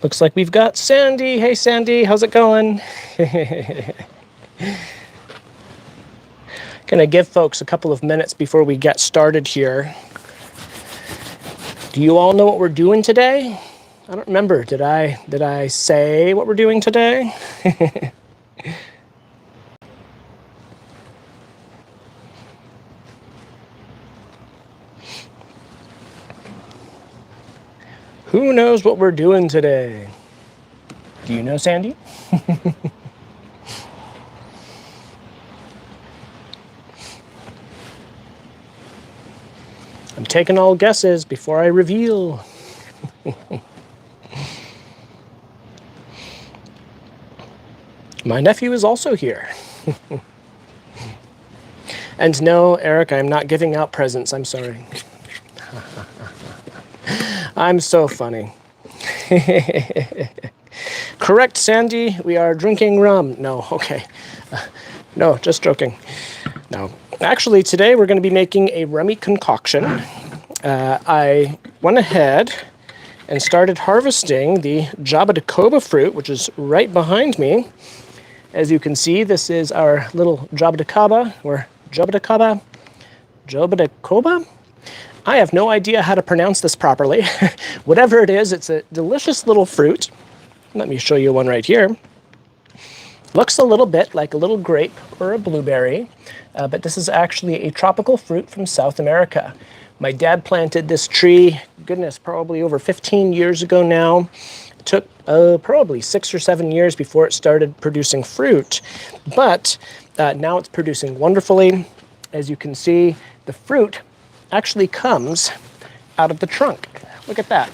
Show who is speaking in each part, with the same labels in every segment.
Speaker 1: Looks like we've got Sandy. Hey, Sandy, how's it going? Gonna give folks a couple of minutes before we get started here. Do you all know what we're doing today? I don't remember. Did I say what we're doing today? Who knows what we're doing today? Do you know, Sandy? I'm taking all guesses before I reveal. My nephew is also here. And no, Eric, I'm not giving out presents. I'm sorry. I'm so funny. Correct, Sandy. We are drinking rum. No, okay. No, just joking. No. Actually, today we're going to be making a rummy concoction. I went ahead and started harvesting the Jaboticaba fruit, which is right behind me. As you can see, this is our little Jaboticaba, or Jaboticaba? Jaboticaba? I have no idea how to pronounce this properly. Whatever it is, it's a delicious little fruit. Let me show you one right here. Looks a little bit like a little grape or a blueberry, but this is actually a tropical fruit from South America. My dad planted this tree, goodness, probably over 15 years ago now. It took probably 6 or 7 years before it started producing fruit, but now it's producing wonderfully. As you can see, the fruit actually comes out of the trunk. Look at that.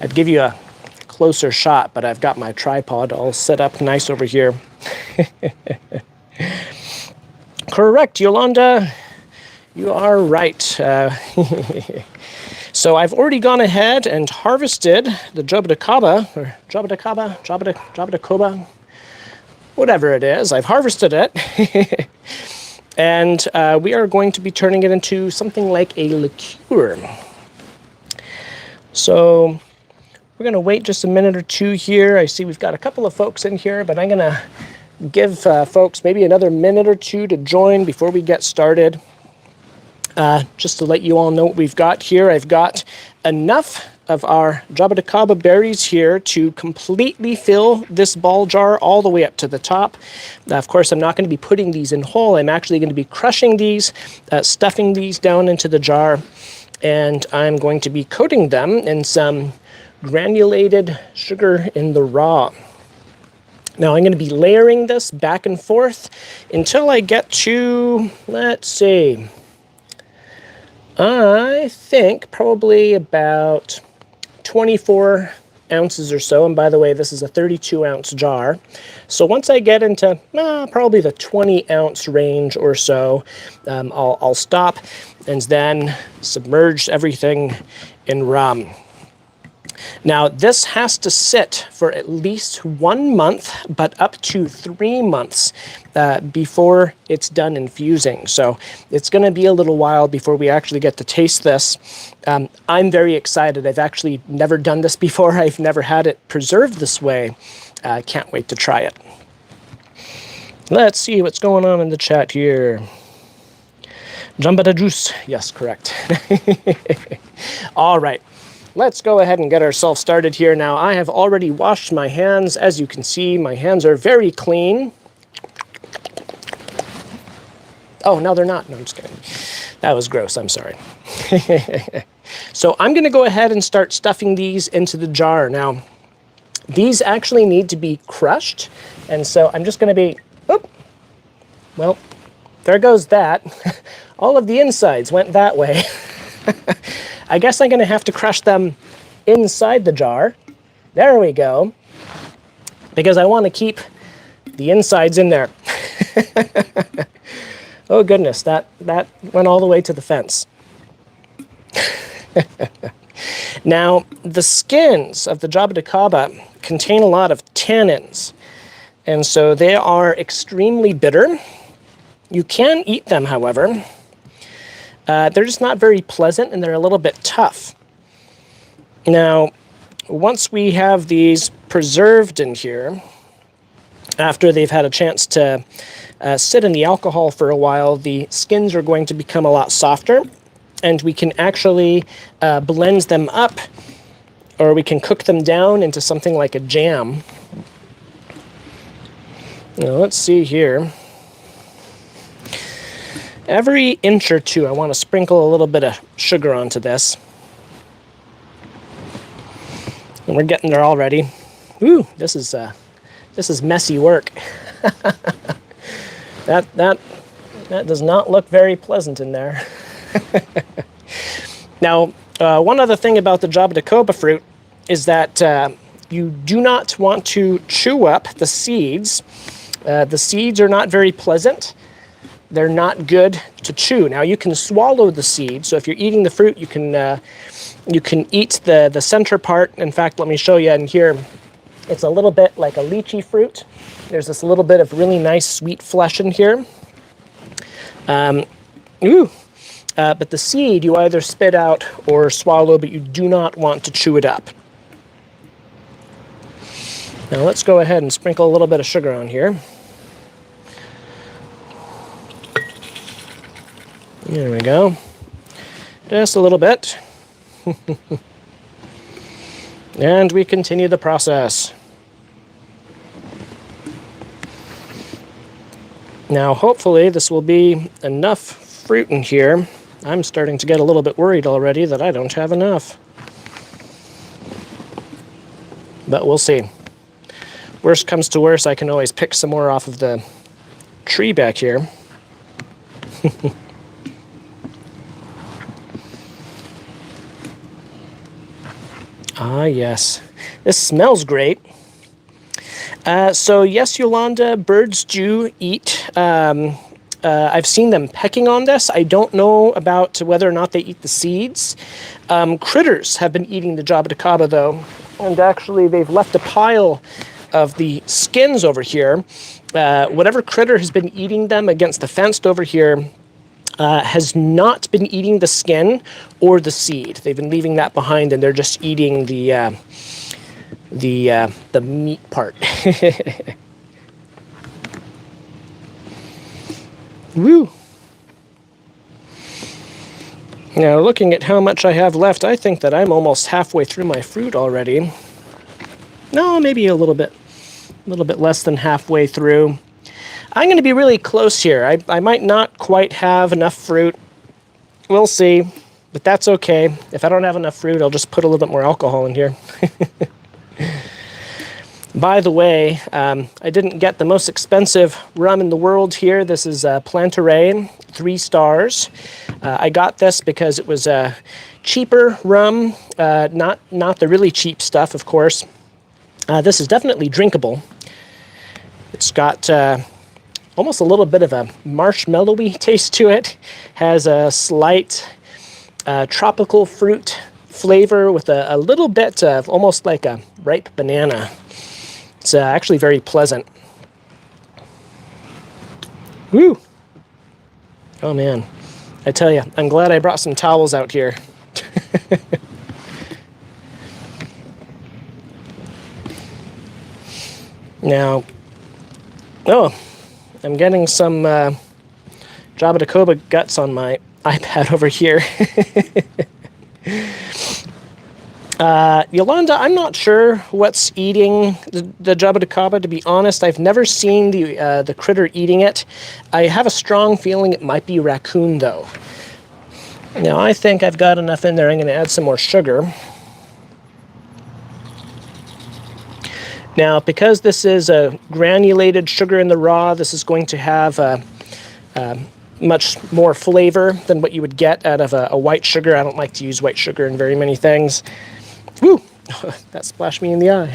Speaker 1: I'd give you a closer shot, but I've got my tripod all set up nice over here. Correct, Yolanda. You are right. So I've already gone ahead and harvested the Jaboticaba, or Jaboticaba, whatever it is. I've harvested it. And we are going to be turning it into something like a liqueur. So we're going to wait just a minute or two here. I see we've got a couple of folks in here, but I'm going to give folks maybe another minute or two to join before we get started. Just to let you all know what we've got here, I've got enough of our Jaboticaba berries here to completely fill this ball jar all the way up to the top. Of course, I'm not going to be putting these in whole. I'm actually going to be crushing these, stuffing these down into the jar, and I'm going to be coating them in some granulated sugar in the raw. Now I'm going to be layering this back and forth until I get to, let's see, I think probably about 24 ounces or so. And by the way, this is a 32-ounce jar. So once I get into probably the 20-ounce range or so, I'll stop and then submerge everything in rum. Now, this has to sit for at least 1 month, but up to 3 months before it's done infusing. So it's going to be a little while before we actually get to taste this. I'm very excited. I've actually never done this before. I've never had it preserved this way. I can't wait to try it. Let's see what's going on in the chat here. Jambada juice. Yes, correct. All right. Let's go ahead and get ourselves started here. Now, I have already washed my hands. As you can see, my hands are very clean. Oh, no, they're not. No, I'm just kidding. That was gross. I'm sorry. So I'm going to go ahead and start stuffing these into the jar. Now, these actually need to be crushed. And so I'm just going to be, well, there goes that. All of the insides went that way. I guess I'm going to have to crush them inside the jar. There we go. Because I want to keep the insides in there. Oh goodness, that went all the way to the fence. Now, the skins of the Jaboticaba contain a lot of tannins. And so they are extremely bitter. You can eat them, however. They're just not very pleasant, and they're a little bit tough. Now, once we have these preserved in here, after they've had a chance to sit in the alcohol for a while, the skins are going to become a lot softer, and we can actually blend them up, or we can cook them down into something like a jam. Now, let's see here. Every inch or two, I want to sprinkle a little bit of sugar onto this. And we're getting there already. Ooh, this is messy work. That does not look very pleasant in there. Now, one other thing about the Jaboticaba fruit is that you do not want to chew up the seeds. The seeds are not very pleasant. They're not good to chew. Now, you can swallow the seed. So if you're eating the fruit, you can eat the center part. In fact, let me show you in here. It's a little bit like a lychee fruit. There's this little bit of really nice sweet flesh in here. But the seed you either spit out or swallow, but you do not want to chew it up. Now let's go ahead and sprinkle a little bit of sugar on here. There we go. Just a little bit. And we continue the process. Now, hopefully, this will be enough fruit in here. I'm starting to get a little bit worried already that I don't have enough. But we'll see. Worst comes to worst, I can always pick some more off of the tree back here. Ah, yes. This smells great. So yes, Yolanda, birds do eat. I've seen them pecking on this. I don't know about whether or not they eat the seeds. Critters have been eating the Jaboticaba, though. And actually, they've left a pile of the skins over here. Whatever critter has been eating them against the fence over here has not been eating the skin or the seed. They've been leaving that behind, and they're just eating the meat part. Woo! Now, looking at how much I have left, I think that I'm almost halfway through my fruit already. No, maybe a little bit less than halfway through. I'm going to be really close here. I might not quite have enough fruit. We'll see, but that's okay. If I don't have enough fruit, I'll just put a little bit more alcohol in here. By the way, I didn't get the most expensive rum in the world here. This is Plantaray, 3 stars. I got this because it was a cheaper rum, not the really cheap stuff, of course. This is definitely drinkable. It's got almost a little bit of a marshmallowy taste to it. Has a slight tropical fruit flavor with a little bit of almost like a ripe banana. It's actually very pleasant. Woo! Oh man, I tell you, I'm glad I brought some towels out here. Now, I'm getting some Jaboticaba guts on my iPad over here. Yolanda, I'm not sure what's eating the Jaboticaba, to be honest. I've never seen the critter eating it. I have a strong feeling it might be raccoon, though. Now, I think I've got enough in there. I'm going to add some more sugar. Now, because this is a granulated sugar in the raw, this is going to have much more flavor than what you would get out of a white sugar. I don't like to use white sugar in very many things. Woo! That splashed me in the eye.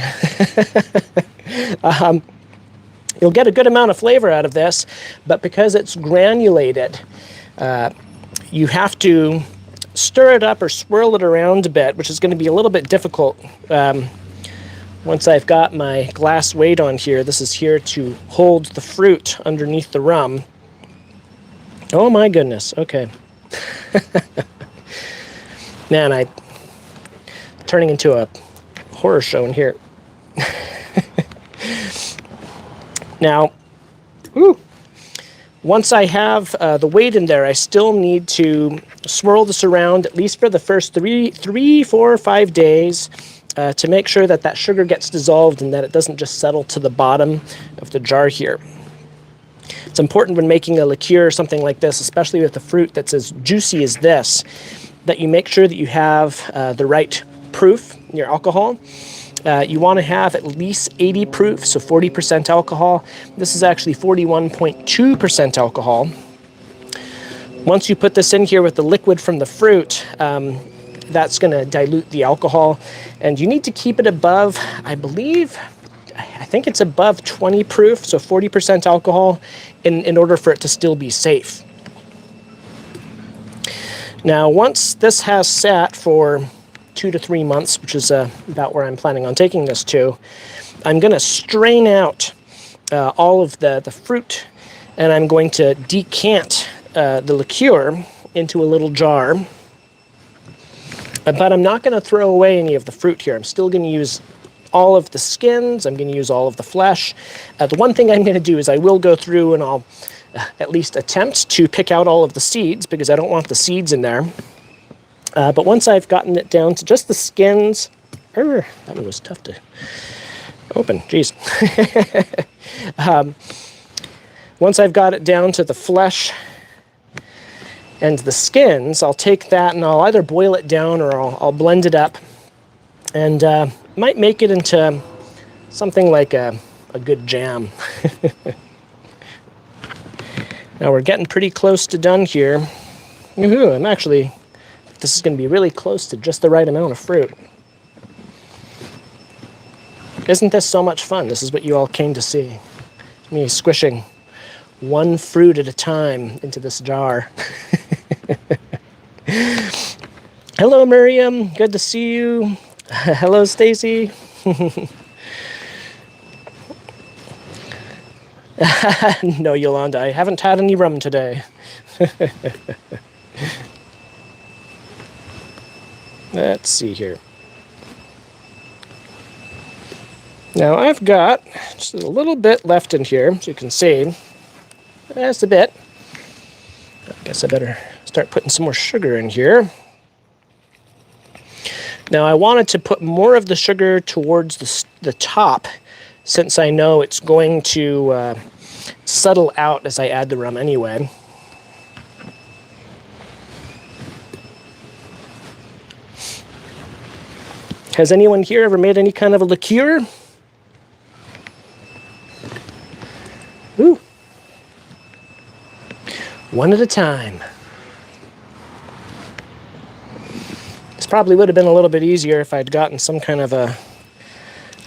Speaker 1: You'll get a good amount of flavor out of this, but because it's granulated, you have to stir it up or swirl it around a bit, which is going to be a little bit difficult. Once I've got my glass weight on here, this is here to hold the fruit underneath the rum. Oh my goodness, okay. Man, turning into a horror show in here. Now, once I have the weight in there, I still need to swirl this around at least for the first 3, 4, 5 days to make sure that that sugar gets dissolved and that it doesn't just settle to the bottom of the jar here. It's important when making a liqueur or something like this, especially with a fruit that's as juicy as this, that you make sure that you have the right proof in your alcohol. You want to have at least 80 proof, so 40% alcohol. This is actually 41.2% alcohol. Once you put this in here with the liquid from the fruit, that's going to dilute the alcohol. And you need to keep it above, I think it's above 20 proof, so 40% alcohol, in order for it to still be safe. Now, once this has sat for 2 to 3 months, which is about where I'm planning on taking this to, I'm going to strain out all of the fruit, and I'm going to decant the liqueur into a little jar. But I'm not going to throw away any of the fruit here. I'm still going to use all of the skins. I'm going to use all of the flesh. The one thing I'm going to do is I will go through and I'll at least attempt to pick out all of the seeds, because I don't want the seeds in there. But once I've gotten it down to just the skins, that one was tough to open, geez. Once I've got it down to the flesh and the skins, I'll take that and I'll either boil it down or I'll blend it up, and might make it into something like a good jam. Now we're getting pretty close to done here. This is going to be really close to just the right amount of fruit. Isn't this so much fun? This is what you all came to see. Me squishing one fruit at a time into this jar. Hello, Miriam. Good to see you. Hello, Stacy. No, Yolanda, I haven't had any rum today. Let's see here. Now I've got just a little bit left in here, as you can see. That's a bit. I guess I better start putting some more sugar in here. Now I wanted to put more of the sugar towards the top, since I know it's going to settle out as I add the rum anyway. Has anyone here ever made any kind of a liqueur? Ooh. One at a time. This probably would have been a little bit easier if I'd gotten some kind of a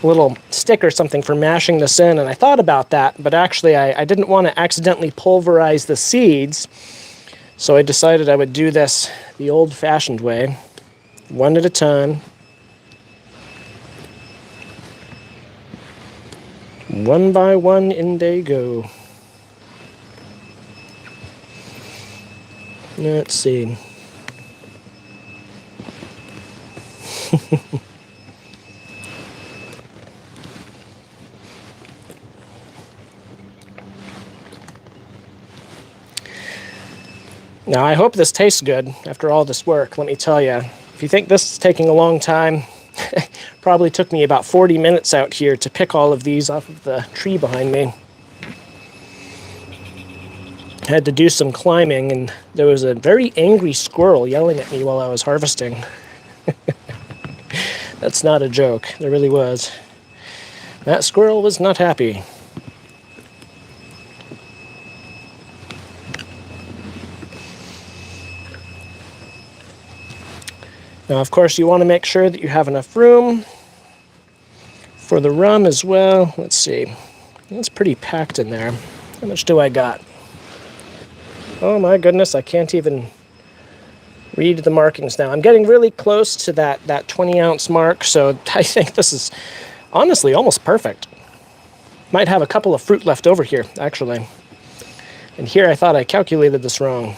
Speaker 1: little stick or something for mashing this in, and I thought about that, but actually I didn't want to accidentally pulverize the seeds, so I decided I would do this the old-fashioned way, one at a time. One by one, in they go. Let's see. Now, I hope this tastes good after all this work, let me tell you. If you think this is taking a long time, probably took me about 40 minutes out here to pick all of these off of the tree behind me. I had to do some climbing, and there was a very angry squirrel yelling at me while I was harvesting. That's not a joke. There really was. That squirrel was not happy. Now, of course, you want to make sure that you have enough room for the rum as well. Let's see. It's pretty packed in there. How much do I got? Oh my goodness, I can't even read the markings now. I'm getting really close to that 20-ounce mark, so I think this is honestly almost perfect. Might have a couple of fruit left over here, actually. And here I thought I calculated this wrong.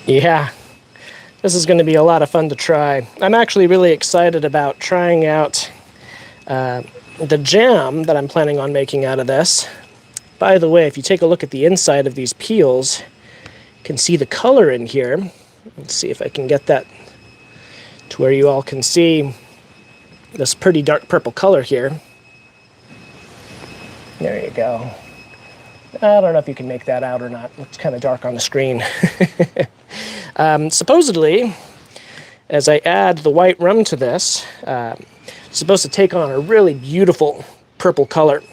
Speaker 1: Yeah, this is going to be a lot of fun to try. I'm actually really excited about trying out the jam that I'm planning on making out of this. By the way, if you take a look at the inside of these peels, you can see the color in here. Let's see if I can get that to where you all can see this pretty dark purple color here. There you go. I don't know if you can make that out or not. It's kind of dark on the screen. Supposedly, as I add the white rum to this, it's supposed to take on a really beautiful purple color.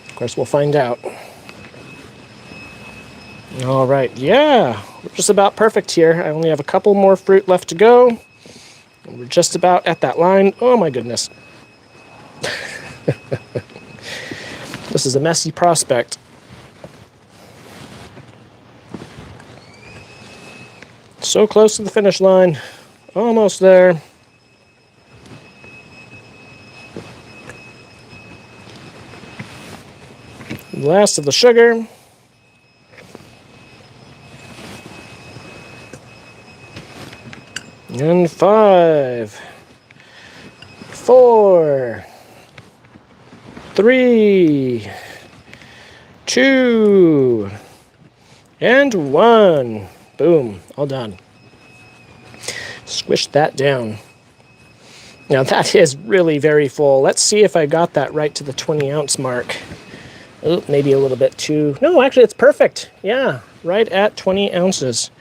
Speaker 1: Of course, we'll find out. All right, yeah, we're just about perfect here. I only have a couple more fruit left to go. We're just about at that line. Oh my goodness. This is a messy prospect. So close to the finish line. Almost there. Last of the sugar. And 5, 4, 3, 2, and 1. Boom, all done. Squish that down. Now that is really very full. Let's see if I got that right to the 20-ounce mark. Oh, maybe a little bit too. No, actually it's perfect. Yeah, right at 20 ounces.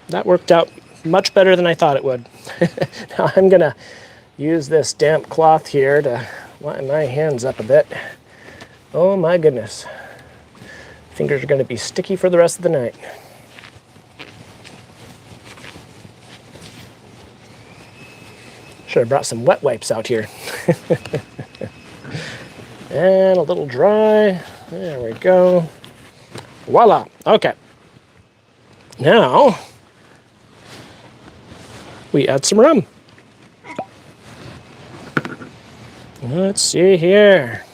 Speaker 1: That worked out much better than I thought it would. Now I'm gonna use this damp cloth here to line my hands up a bit. Oh my goodness. Fingers are gonna be sticky for the rest of the night. Should have brought some wet wipes out here. And a little dry. There we go. Voila. Okay. Now we add some rum. Let's see here.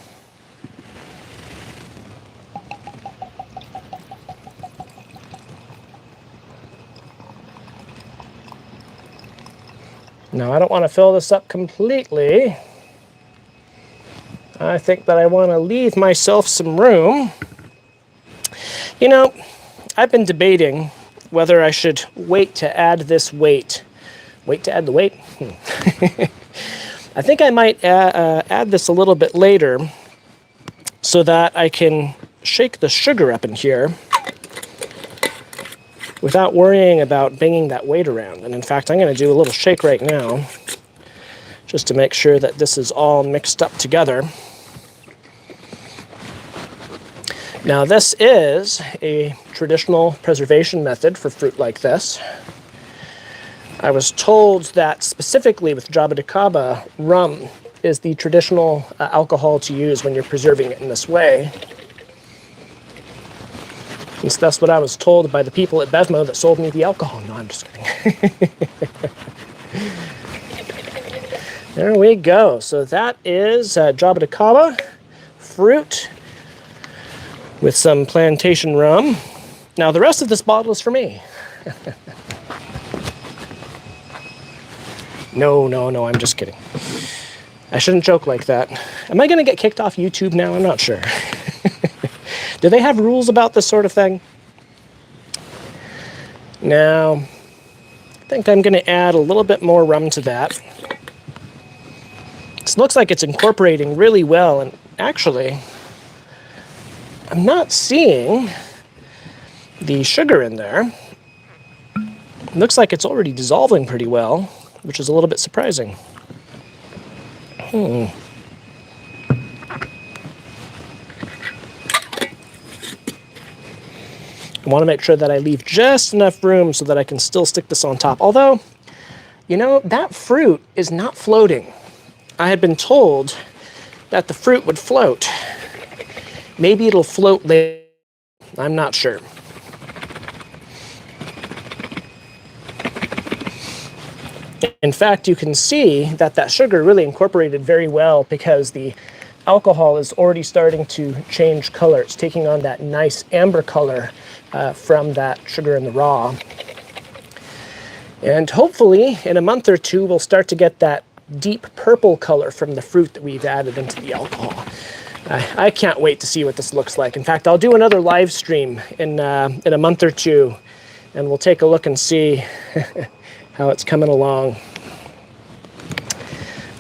Speaker 1: Now I don't want to fill this up completely. I think that I want to leave myself some room. You know, I've been debating whether I should wait to add this weight. Wait to add the weight? I think I might add this a little bit later so that I can shake the sugar up in here without worrying about banging that weight around. And in fact, I'm going to do a little shake right now just to make sure that this is all mixed up together. Now this is a traditional preservation method for fruit like this. I was told that specifically with Jaboticaba, rum is the traditional alcohol to use when you're preserving it in this way. Since that's what I was told by the people at Bevmo that sold me the alcohol. No, I'm just kidding. There we go. So that is Jaboticaba fruit with some plantation rum. Now the rest of this bottle is for me. No, I'm just kidding. I shouldn't joke like that. Am I going to get kicked off YouTube now? I'm not sure. Do they have rules about this sort of thing? Now, I think I'm going to add a little bit more rum to that. This looks like it's incorporating really well, and actually, I'm not seeing the sugar in there. It looks like it's already dissolving pretty well, which is a little bit surprising. I want to make sure that I leave just enough room so that I can still stick this on top. Although, you know, that fruit is not floating. I had been told that the fruit would float. Maybe it'll float later. I'm not sure. In fact, you can see that that sugar really incorporated very well because the alcohol is already starting to change color. It's taking on that nice amber color from that sugar in the raw. And hopefully, in a month or two, we'll start to get that deep purple color from the fruit that we've added into the alcohol. I can't wait to see what this looks like. In fact, I'll do another live stream in a month or two, and we'll take a look and see how it's coming along.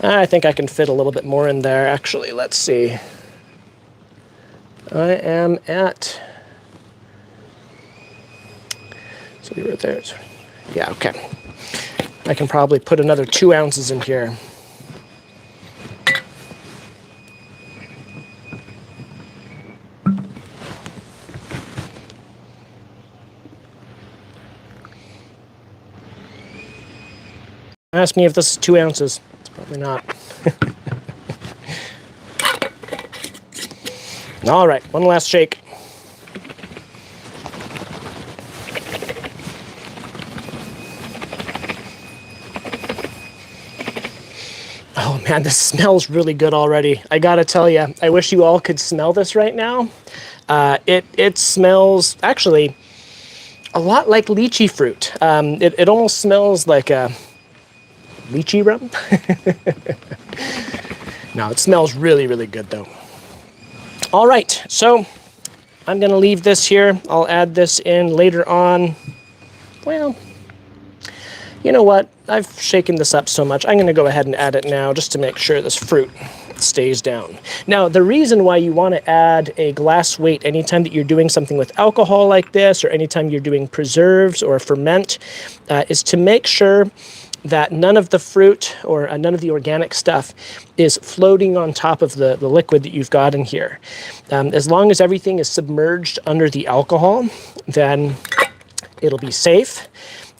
Speaker 1: I think I can fit a little bit more in there, actually. Let's see. I am at... So we were there. Yeah, okay. I can probably put another 2 ounces in here. Ask me if this is 2 ounces. It's probably not. All right, one last shake. Oh man, this smells really good already. I gotta tell you, I wish you all could smell this right now. It smells actually a lot like lychee fruit. It almost smells like a lychee rum. No, it smells really, really good though. All right, so I'm gonna leave this here. I'll add this in later on. Well, you know what? I've shaken this up so much. I'm gonna go ahead and add it now just to make sure this fruit stays down. Now, the reason why you want to add a glass weight anytime that you're doing something with alcohol like this, or anytime you're doing preserves or ferment, is to make sure that none of the fruit or none of the organic stuff is floating on top of the liquid that you've got in here. As long as everything is submerged under the alcohol, then it'll be safe.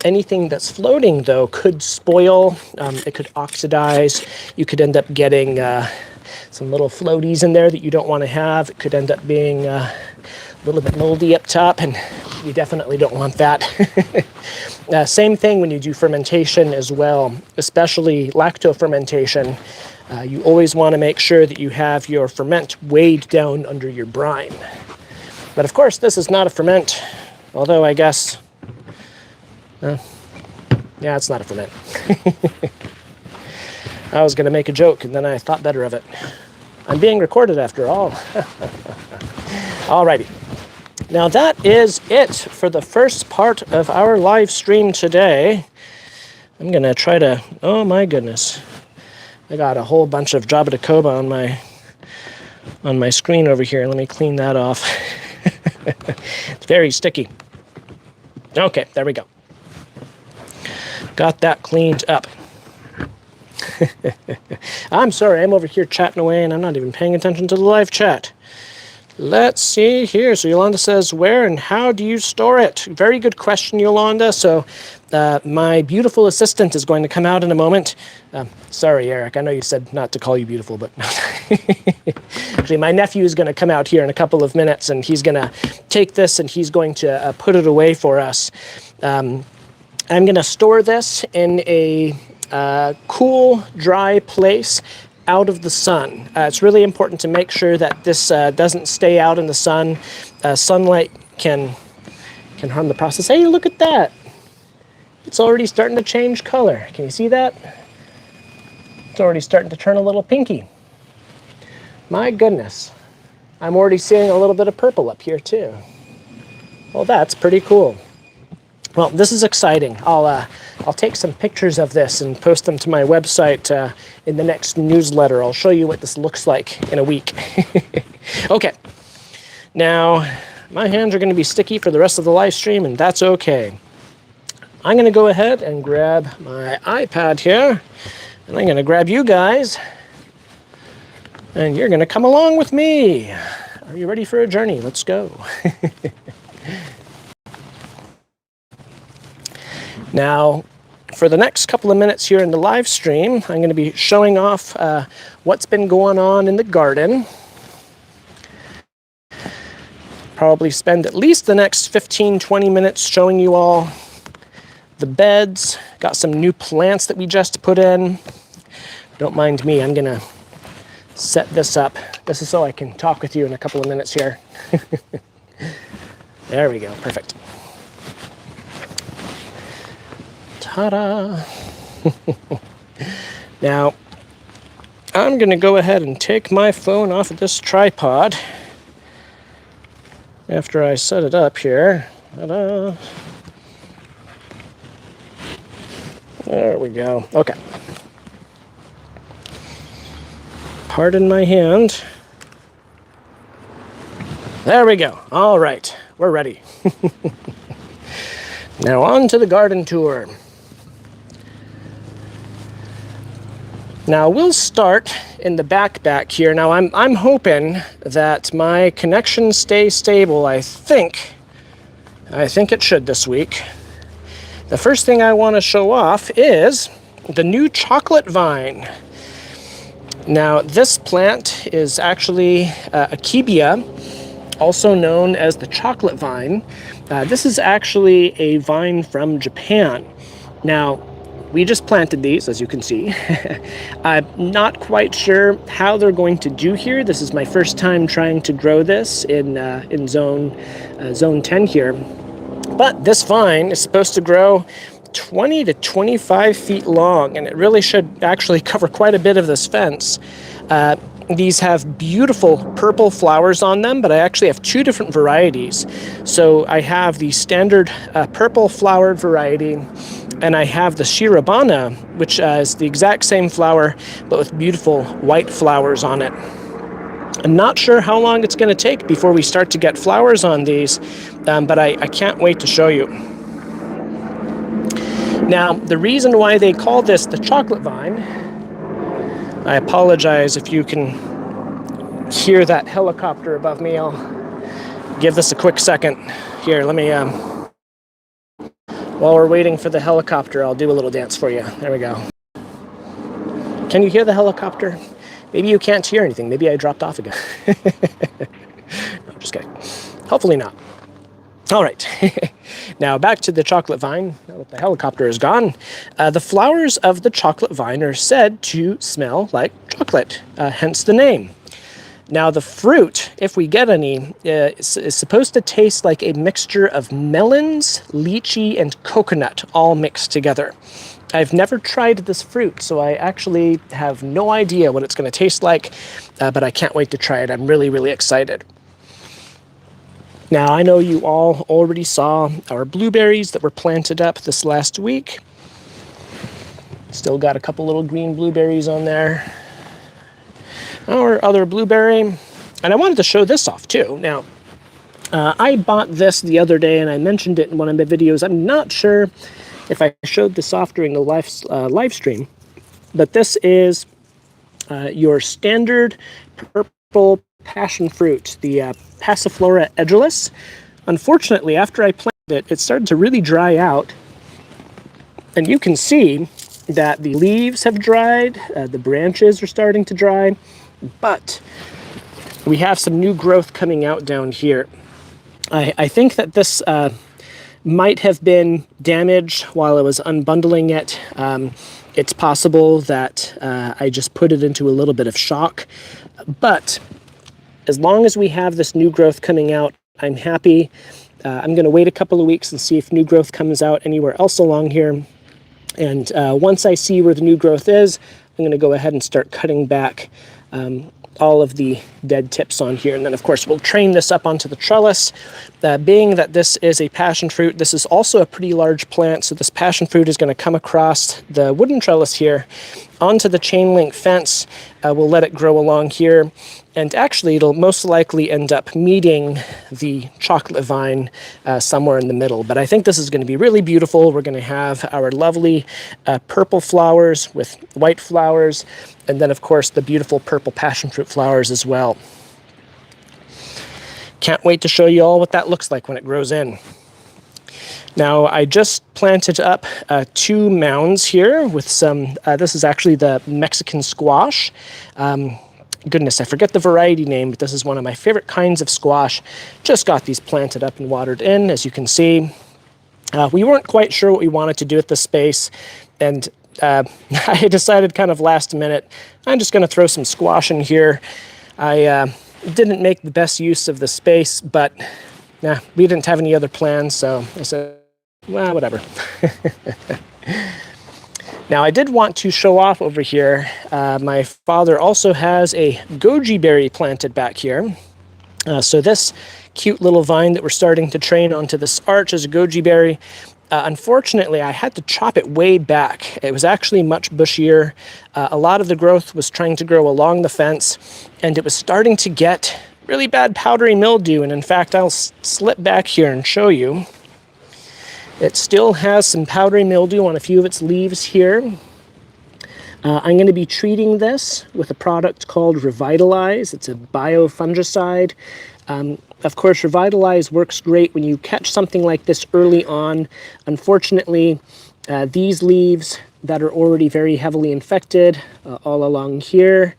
Speaker 1: Anything that's floating, though, could spoil. It could oxidize. You could end up getting some little floaties in there that you don't want to have. It could end up being a little bit moldy up top, and you definitely don't want that. Same thing when you do fermentation as well, especially lacto-fermentation. You always want to make sure that you have your ferment weighed down under your brine. But of course, this is not a ferment, although I guess... yeah, it's not a ferment. I was going to make a joke, and then I thought better of it. I'm being recorded after all. Alrighty. Now that is it for the first part of our live stream today. I'm going to try to... Oh my goodness. I got a whole bunch of Jaboticaba on my screen over here. Let me clean that off. It's very sticky. Okay, there we go. Got that cleaned up. I'm sorry, I'm over here chatting away and I'm not even paying attention to the live chat. Let's see here. So Yolanda says, where and how do you store it? Very good question, Yolanda. So my beautiful assistant is going to come out in a moment. Sorry, Eric, I know you said not to call you beautiful, but actually my nephew is going to come out here in a couple of minutes, and he's going to take this and he's going to put it away for us. I'm going to store this in a cool, dry place out of the sun. It's really important to make sure that this doesn't stay out in the sun. Sunlight can harm the process. Hey, look at that. It's already starting to change color. Can you see that? It's already starting to turn a little pinky. My goodness. I'm already seeing a little bit of purple up here too. Well, that's pretty cool. Well, this is exciting. I'll take some pictures of this and post them to my website in the next newsletter. I'll show you what this looks like in a week. Okay. Now, my hands are going to be sticky for the rest of the live stream, and that's okay. I'm going to go ahead and grab my iPad here, and I'm going to grab you guys, and you're going to come along with me. Are you ready for a journey? Let's go. Now, for the next couple of minutes here in the live stream, I'm going to be showing off what's been going on in the garden. Probably spend at least the next 15-20 minutes showing you all the beds. Got some new plants that we just put in. Don't mind me, I'm going to set this up. This is so I can talk with you in a couple of minutes here. There we go, perfect. Ta-da! Now, I'm going to go ahead and take my phone off of this tripod after I set it up here. Ta-da! There we go. Okay. Pardon my hand. There we go. All right, we're ready. Now on to the garden tour. Now we'll start in the back here. Now I'm hoping that my connection stays stable. I think it should this week. The first thing I want to show off is the new chocolate vine. Now this plant is actually Akebia, also known as the chocolate vine. This is actually a vine from Japan. Now, we just planted these, as you can see. I'm not quite sure how they're going to do here. This is my first time trying to grow this in zone 10 here. But this vine is supposed to grow 20 to 25 feet long, and it really should actually cover quite a bit of this fence. These have beautiful purple flowers on them, but I actually have two different varieties. So I have the standard purple flowered variety, and I have the Shirabana, which is the exact same flower, but with beautiful white flowers on it. I'm not sure how long it's going to take before we start to get flowers on these, but I can't wait to show you. Now, the reason why they call this the chocolate vine, I apologize if you can hear that helicopter above me. I'll give this a quick second. Here, let me, while we're waiting for the helicopter, I'll do a little dance for you. There we go. Can you hear the helicopter? Maybe you can't hear anything. Maybe I dropped off again. No, just kidding. Hopefully not. All right. Now back to the chocolate vine. Now that the helicopter is gone, the flowers of the chocolate vine are said to smell like chocolate, hence the name. Now the fruit, if we get any, is supposed to taste like a mixture of melons, lychee, and coconut all mixed together. I've never tried this fruit, so I actually have no idea what it's going to taste like, but I can't wait to try it. I'm really, really excited. Now, I know you all already saw our blueberries that were planted up this last week. Still got a couple little green blueberries on there. Our other blueberry. And I wanted to show this off too. Now, I bought this the other day and I mentioned it in one of my videos. I'm not sure if I showed this off during the live stream, but this is your standard purple passion fruit, the Passiflora edulis. Unfortunately, after I planted it, it started to really dry out. And you can see that the leaves have dried, the branches are starting to dry, but we have some new growth coming out down here. I think that this might have been damaged while I was unbundling it. It's possible that I just put it into a little bit of shock, but as long as we have this new growth coming out, I'm happy. I'm going to wait a couple of weeks and see if new growth comes out anywhere else along here. And once I see where the new growth is, I'm going to go ahead and start cutting back all of the dead tips on here. And then, of course, we'll train this up onto the trellis. Being that this is a passion fruit, this is also a pretty large plant, so this passion fruit is going to come across the wooden trellis here onto the chain link fence. We'll let it grow along here, and actually it'll most likely end up meeting the chocolate vine somewhere in the middle. But I think this is going to be really beautiful. We're going to have our lovely purple flowers with white flowers, and then of course the beautiful purple passion fruit flowers as well. Can't wait to show you all what that looks like when it grows in. Now, I just planted up 2 mounds here with some, this is actually the Mexican squash. Goodness, I forget the variety name, but this is one of my favorite kinds of squash. Just got these planted up and watered in, as you can see. We weren't quite sure what we wanted to do with this space, and I decided kind of last minute, I'm just going to throw some squash in here. I didn't make the best use of the space, but we didn't have any other plans, so I said, well, whatever. Now, I did want to show off over here. My father also has a goji berry planted back here. So this cute little vine that we're starting to train onto this arch is a goji berry. Unfortunately, I had to chop it way back. It was actually much bushier. A lot of the growth was trying to grow along the fence, and it was starting to get really bad powdery mildew. And in fact, I'll slip back here and show you. It still has some powdery mildew on a few of its leaves here. I'm going to be treating this with a product called Revitalize. It's a biofungicide. Of course, Revitalize works great when you catch something like this early on. Unfortunately, these leaves that are already very heavily infected all along here,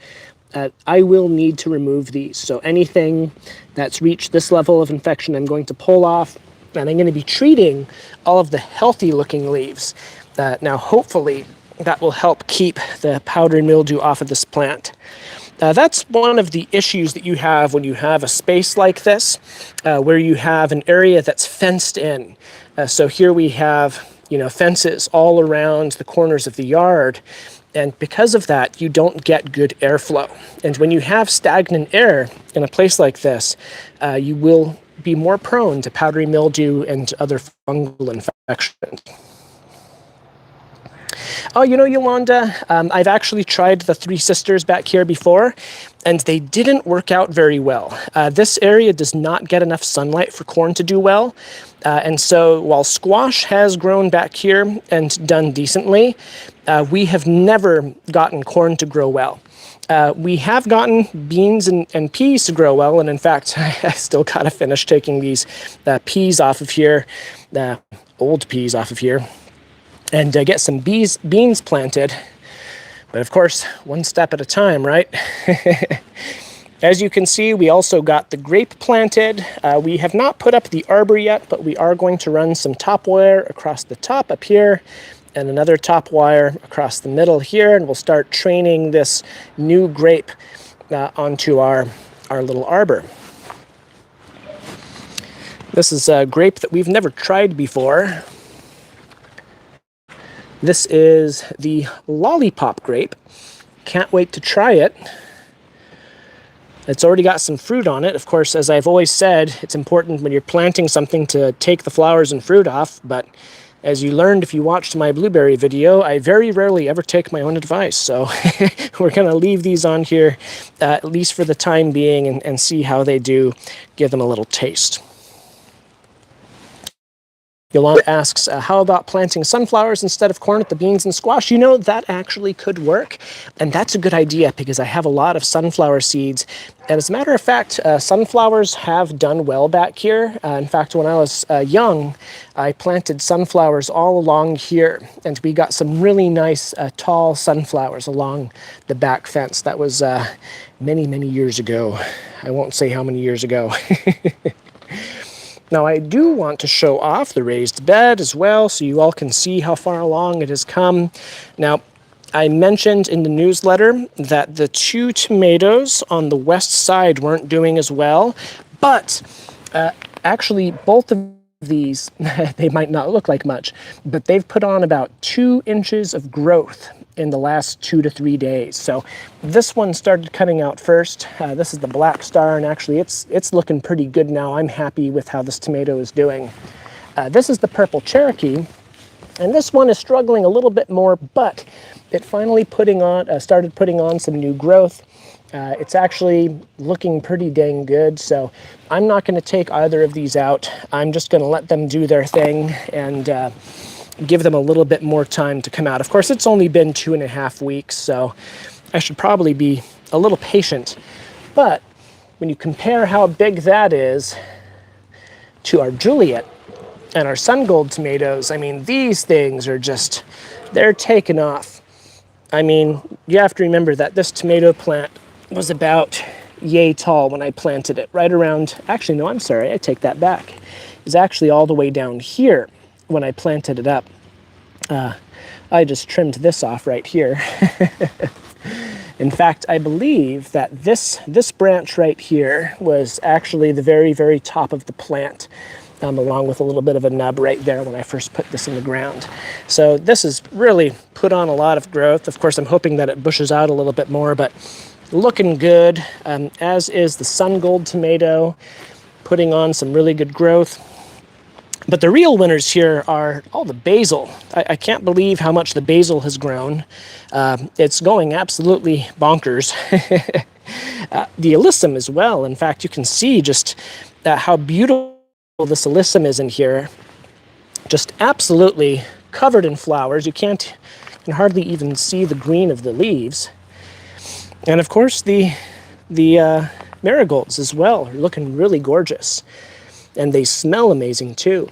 Speaker 1: I will need to remove these. So anything that's reached this level of infection, I'm going to pull off, and I'm going to be treating all of the healthy looking leaves. Now, hopefully, that will help keep the powdery mildew off of this plant. That's one of the issues that you have when you have a space like this, where you have an area that's fenced in. So here we have, fences all around the corners of the yard. And because of that, you don't get good airflow. And when you have stagnant air in a place like this, you will be more prone to powdery mildew and other fungal infections. Oh, Yolanda, I've actually tried the Three Sisters back here before, and they didn't work out very well. This area does not get enough sunlight for corn to do well. And so while squash has grown back here and done decently, we have never gotten corn to grow well. We have gotten beans and peas to grow well, and in fact, I still got to finish taking these peas off of here, old peas off of here, and get some beans planted. But of course, one step at a time, right? As you can see, we also got the grape planted. We have not put up the arbor yet, but we are going to run some top wire across the top up here, and another top wire across the middle here, and we'll start training this new grape onto our little arbor. This is a grape that we've never tried before. This is the lollipop grape. Can't wait to try it. It's already got some fruit on it. Of course, as I've always said, it's important when you're planting something to take the flowers and fruit off, but as you learned if you watched my blueberry video, I very rarely ever take my own advice. So we're going to leave these on here, at least for the time being, and see how they do, give them a little taste. Yolanda asks, how about planting sunflowers instead of corn with the beans and squash? That actually could work, and that's a good idea because I have a lot of sunflower seeds. And as a matter of fact, sunflowers have done well back here. In fact, when I was young, I planted sunflowers all along here, and we got some really nice tall sunflowers along the back fence. That was many, many years ago. I won't say how many years ago. Now, I do want to show off the raised bed as well, so you all can see how far along it has come. Now, I mentioned in the newsletter that the 2 tomatoes on the west side weren't doing as well, but actually both of these, they might not look like much, but they've put on about 2 inches of growth in the last 2 to 3 days. So this one started cutting out first. This is the Black Star, and actually it's looking pretty good now. I'm happy with how this tomato is doing. This is the Purple Cherokee, and this one is struggling a little bit more, but it finally started putting on some new growth. It's actually looking pretty dang good, so I'm not going to take either of these out. I'm just going to let them do their thing and give them a little bit more time to come out. Of course, it's only been 2.5 weeks, so I should probably be a little patient. But when you compare how big that is to our Juliet and our Sun Gold tomatoes, I mean, these things are just, they're taking off. I mean, you have to remember that this tomato plant was about yay tall when I planted it, right around, actually, no, I'm sorry, I take that back. It's actually all the way down here when I planted it up. I just trimmed this off right here. In fact, I believe that this branch right here was actually the very, very top of the plant, along with a little bit of a nub right there when I first put this in the ground. So this has really put on a lot of growth. Of course, I'm hoping that it bushes out a little bit more, but looking good, as is the sun gold tomato, putting on some really good growth. But the real winners here are all the basil. I can't believe how much the basil has grown. It's going absolutely bonkers. The alyssum as well. In fact, you can see just how beautiful this alyssum is in here. Just absolutely covered in flowers. You can hardly even see the green of the leaves. And of course, the marigolds as well are looking really gorgeous. And they smell amazing too.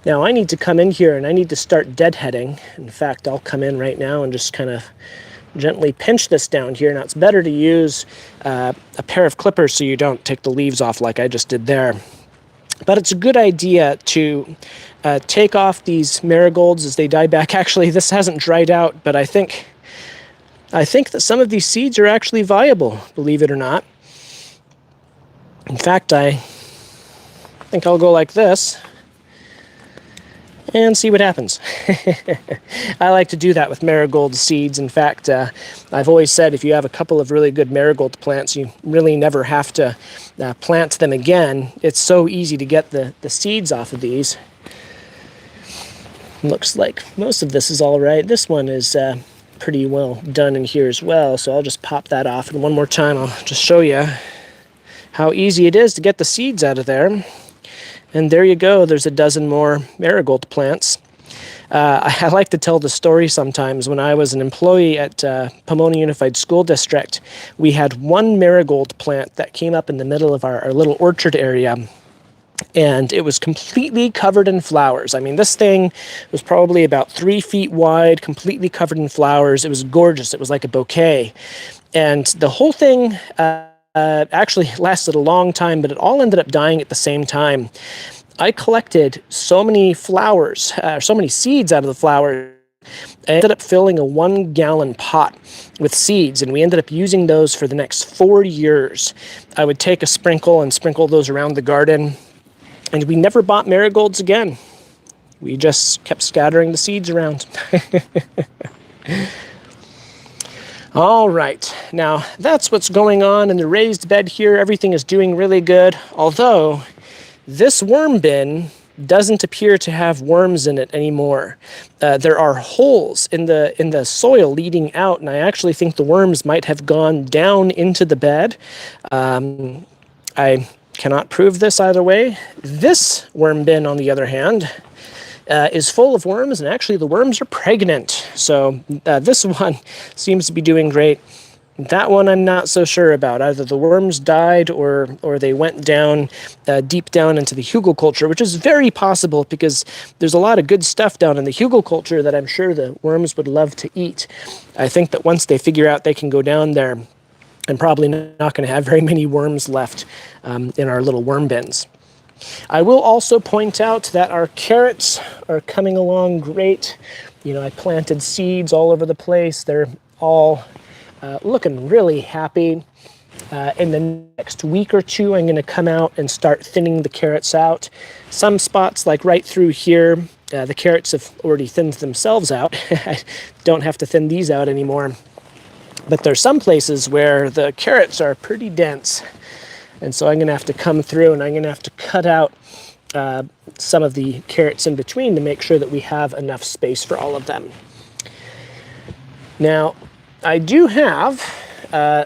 Speaker 1: Now I need to come in here and I need to start deadheading. In fact, I'll come in right now and just kind of gently pinch this down here. Now it's better to use a pair of clippers so you don't take the leaves off like I just did there. But it's a good idea to take off these marigolds as they die back. Actually, this hasn't dried out, but I think that some of these seeds are actually viable, believe it or not. In fact, I think I'll go like this and see what happens. I like to do that with marigold seeds. In fact, I've always said if you have a couple of really good marigold plants, you really never have to plant them again. It's so easy to get the seeds off of these. Looks like most of this is all right. This one is pretty well done in here as well, so I'll just pop that off. And one more time, I'll just show you how easy it is to get the seeds out of there. And there you go, there's a dozen more marigold plants. I like to tell the story sometimes. When I was an employee at Pomona Unified School District, we had one marigold plant that came up in the middle of our little orchard area. And it was completely covered in flowers. I mean, this thing was probably about 3 feet wide, completely covered in flowers. It was gorgeous. It was like a bouquet. And the whole thing actually lasted a long time, but it all ended up dying at the same time. I collected so many flowers, so many seeds out of the flowers. I ended up filling a 1-gallon pot with seeds, and we ended up using those for the next 4 years. I would take a sprinkle and sprinkle those around the garden. And we never bought marigolds again. We just kept scattering the seeds around. All right, now that's what's going on in the raised bed here. Everything is doing really good, although this worm bin doesn't appear to have worms in it anymore. There are holes in the soil leading out, and I actually think the worms might have gone down into the bed. I cannot prove this either way. This worm bin, on the other hand, is full of worms, and actually the worms are pregnant. So this one seems to be doing great. That one I'm not so sure about. Either the worms died or they went down deep down into the hugelkultur, which is very possible because there's a lot of good stuff down in the hugelkultur that I'm sure the worms would love to eat. I think that once they figure out they can go down there, I'm probably not going to have very many worms left in our little worm bins. I will also point out that our carrots are coming along great. You know, I planted seeds all over the place. They're all looking really happy. In the next week or two, I'm going to come out and start thinning the carrots out. Some spots, like right through here, the carrots have already thinned themselves out. I don't have to thin these out anymore. But there's some places where the carrots are pretty dense. And so I'm going to have to come through and I'm going to have to cut out some of the carrots in between to make sure that we have enough space for all of them. Now, I do have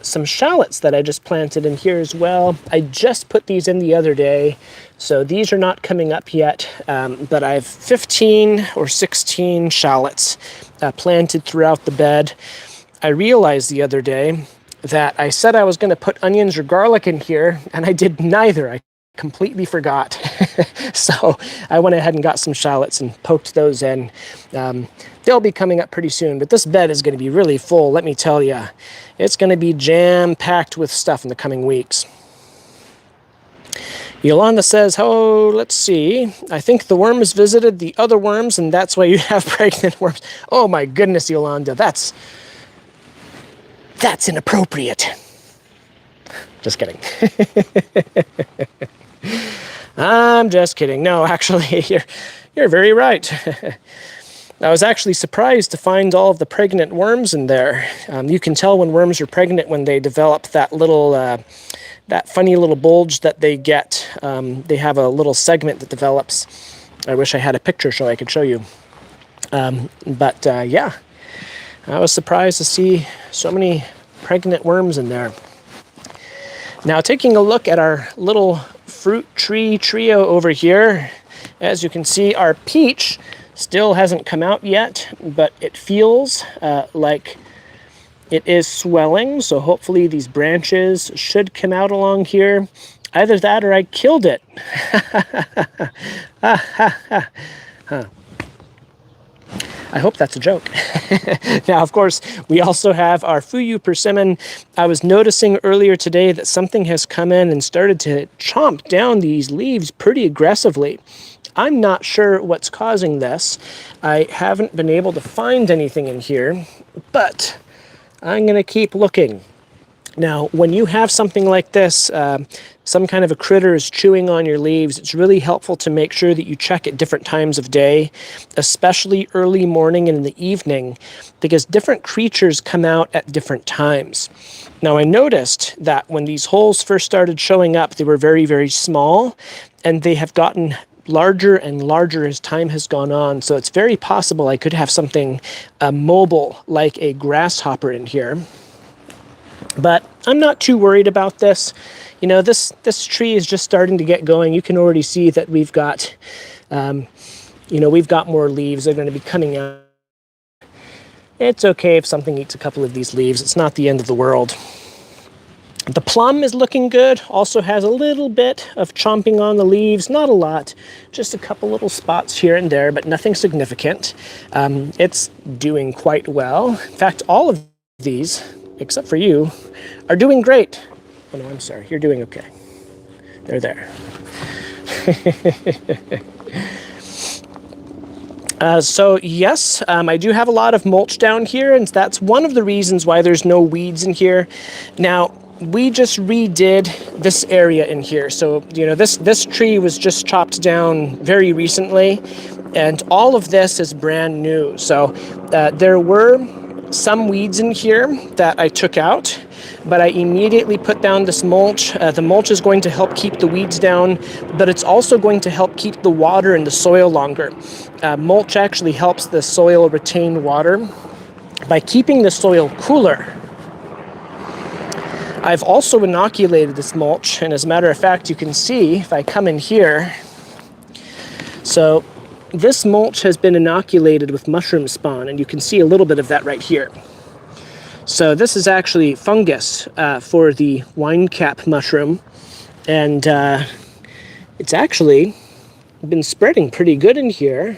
Speaker 1: some shallots that I just planted in here as well. I just put these in the other day, so these are not coming up yet, but I have 15 or 16 shallots planted throughout the bed. I realized the other day that I said I was going to put onions or garlic in here, and I did neither. I completely forgot. So I went ahead and got some shallots and poked those in. They'll be coming up pretty soon, but this bed is going to be really full, let me tell you. It's going to be jam-packed with stuff in the coming weeks. Yolanda says, oh, let's see. I think the worms visited the other worms, and that's why you have pregnant worms. Oh, my goodness, Yolanda, that's inappropriate. Just kidding. I'm just kidding. No, actually, you're very right. I was actually surprised to find all of the pregnant worms in there. You can tell when worms are pregnant when they develop that little, that funny little bulge that they get. They have a little segment that develops. I wish I had a picture so I could show you. Yeah, I was surprised to see so many pregnant worms in there. Now, taking a look at our little fruit tree trio over here, as you can see, our peach still hasn't come out yet, but it feels like it is swelling, so hopefully these branches should come out along here. Either that or I killed it. I hope that's a joke. Now, of course, we also have our Fuyu persimmon. I was noticing earlier today that something has come in and started to chomp down these leaves pretty aggressively. I'm not sure what's causing this. I haven't been able to find anything in here, but I'm going to keep looking. Now, when you have something like this, some kind of a critter is chewing on your leaves, it's really helpful to make sure that you check at different times of day, especially early morning and in the evening, because different creatures come out at different times. Now, I noticed that when these holes first started showing up, they were very, very small, and they have gotten larger and larger as time has gone on. So it's very possible I could have something mobile like a grasshopper in here. But I'm not too worried about this. You know, this tree is just starting to get going. You can already see that we've got, we've got more leaves. They're going to be coming out. It's okay if something eats a couple of these leaves. It's not the end of the world. The plum is looking good. Also has a little bit of chomping on the leaves. Not a lot. Just a couple little spots here and there, but nothing significant. It's doing quite well. In fact, all of these, except for you, are doing great. Oh no, I'm sorry. You're doing okay. They're there. So yes, I do have a lot of mulch down here, and that's one of the reasons why there's no weeds in here. Now, we just redid this area in here. So, you know, this tree was just chopped down very recently, and all of this is brand new. So there were some weeds in here that I took out, but I immediately put down this mulch. The mulch is going to help keep the weeds down, but it's also going to help keep the water in the soil longer. Mulch actually helps the soil retain water by keeping the soil cooler. I've also inoculated this mulch, and as a matter of fact, you can see if I come in here. So this mulch has been inoculated with mushroom spawn, and you can see a little bit of that right here. So this is actually fungus for the wine cap mushroom, and it's actually been spreading pretty good in here.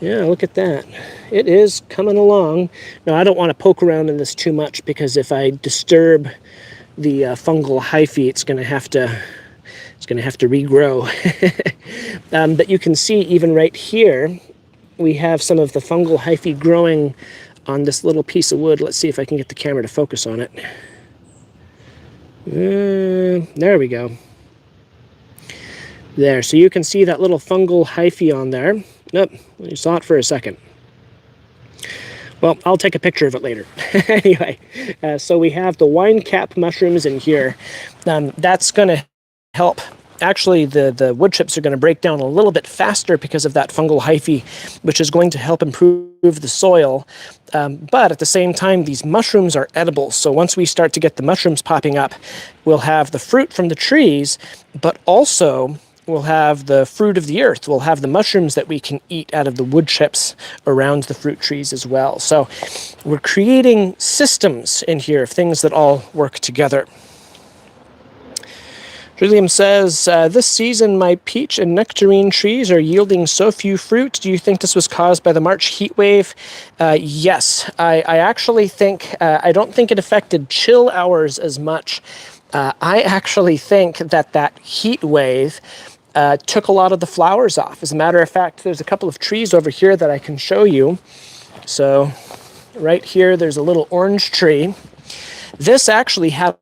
Speaker 1: Yeah, look at that. It is coming along. Now, I don't want to poke around in this too much, because if I disturb the fungal hyphae, it's going to have to regrow. But you can see even right here, we have some of the fungal hyphae growing on this little piece of wood. Let's see if I can get the camera to focus on it. There we go. There, so you can see that little fungal hyphae on there. Nope, you saw it for a second. Well, I'll take a picture of it later. Anyway, so we have the wine cap mushrooms in here. That's going to help. Actually, the wood chips are going to break down a little bit faster because of that fungal hyphae, which is going to help improve the soil. But at the same time, these mushrooms are edible. So once we start to get the mushrooms popping up, we'll have the fruit from the trees, but also we'll have the fruit of the earth. We'll have the mushrooms that we can eat out of the wood chips around the fruit trees as well. So we're creating systems in here of things that all work together. William says, this season my peach and nectarine trees are yielding so few fruit. Do you think this was caused by the March heat wave? Yes, I actually think, I don't think it affected chill hours as much I actually think that that heat wave took a lot of the flowers off. As a matter of fact, there's a couple of trees over here that I can show you. So right here, there's a little orange tree. This actually had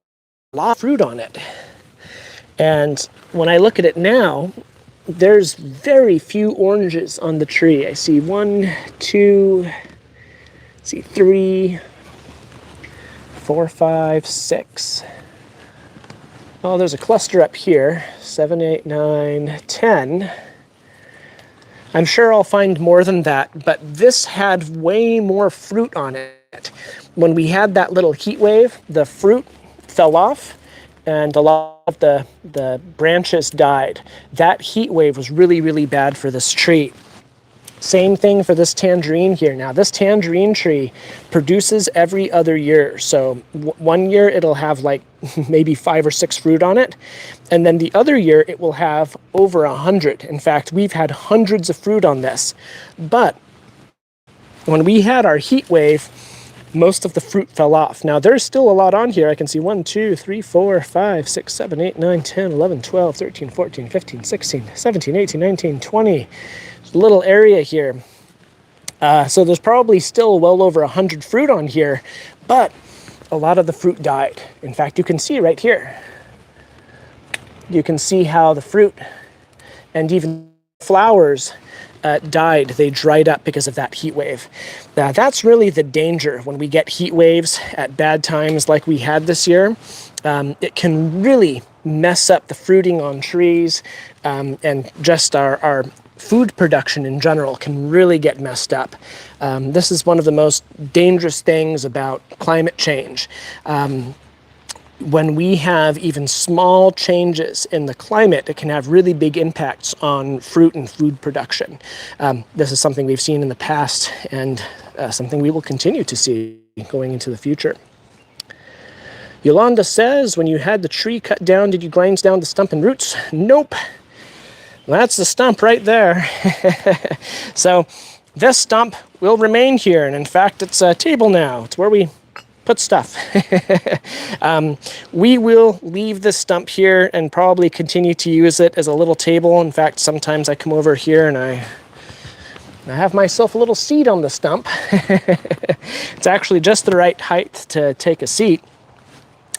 Speaker 1: a lot of fruit on it. And when I look at it now, there's very few oranges on the tree. I see 1, 2, see 3, 4, 5, 6. Oh, there's a cluster up here. 7, 8, 9, 10. I'm sure I'll find more than that, but this had way more fruit on it. When we had that little heat wave, the fruit fell off and a lot of the branches died. That heat wave was really, really bad for this tree. Same thing for this tangerine here. Now, this tangerine tree produces every other year. So one year it'll have like maybe 5 or 6 fruit on it. And then the other year it will have over 100. In fact, we've had hundreds of fruit on this. But when we had our heat wave, most of the fruit fell off. Now, there's still a lot on here. I can see 1, 2, 3, 4, 5, 6, 7, 8, 9, 10, 11, 12, 13, 14, 15, 16, 17, 18, 19, 20. There's a little area here. So there's probably still well over 100 fruit on here, but a lot of the fruit died. In fact, you can see right here. You can see how the fruit and even flowers died. They dried up because of that heat wave. Now, that's really the danger when we get heat waves at bad times like we had this year. It can really mess up the fruiting on trees, and just our food production in general can really get messed up. This is one of the most dangerous things about climate change. When we have even small changes in the climate, it can have really big impacts on fruit and food production. This is something we've seen in the past and something we will continue to see going into the future. Yolanda says, when you had the tree cut down, did you grind down the stump and roots? Nope. That's the stump right there. So this stump will remain here. And in fact, it's a table now. It's where we put stuff. We will leave this stump here and probably continue to use it as a little table. In fact, sometimes I come over here and I have myself a little seat on the stump. It's actually just the right height to take a seat.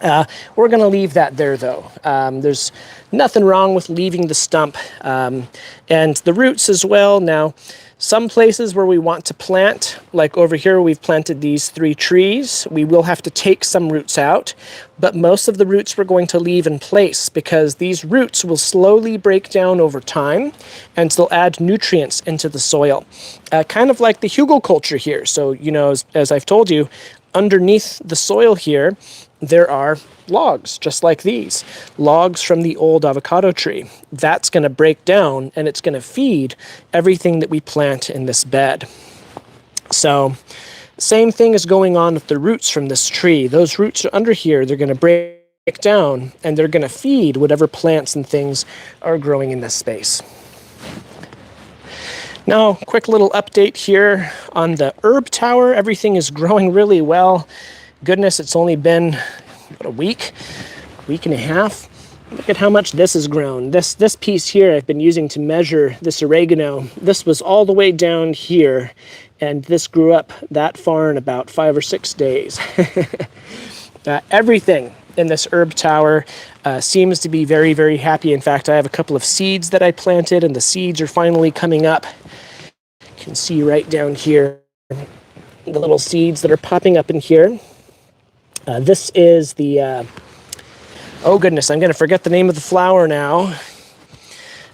Speaker 1: We're going to leave that there, though. There's nothing wrong with leaving the stump and the roots as well. Now, some places where we want to plant, like over here, we've planted these 3 trees. We will have to take some roots out, but most of the roots we're going to leave in place because these roots will slowly break down over time and they'll add nutrients into the soil. Kind of like the hugelkultur here. So, you know, as I've told you, underneath the soil here, there are logs, just like these. Logs from the old avocado tree. That's going to break down and it's going to feed everything that we plant in this bed. So, same thing is going on with the roots from this tree. Those roots are under here. They're going to break down and they're going to feed whatever plants and things are growing in this space. Now, quick little update here on the herb tower. Everything is growing really well. Goodness, it's only been about a week and a half. Look at how much this has grown. This piece here I've been using to measure this oregano. This was all the way down here, and this grew up that far in about 5 or 6 days. Everything in this herb tower seems to be very, very happy. In fact, I have a couple of seeds that I planted, and the seeds are finally coming up. You can see right down here the little seeds that are popping up in here. This is the, oh goodness, I'm going to forget the name of the flower now.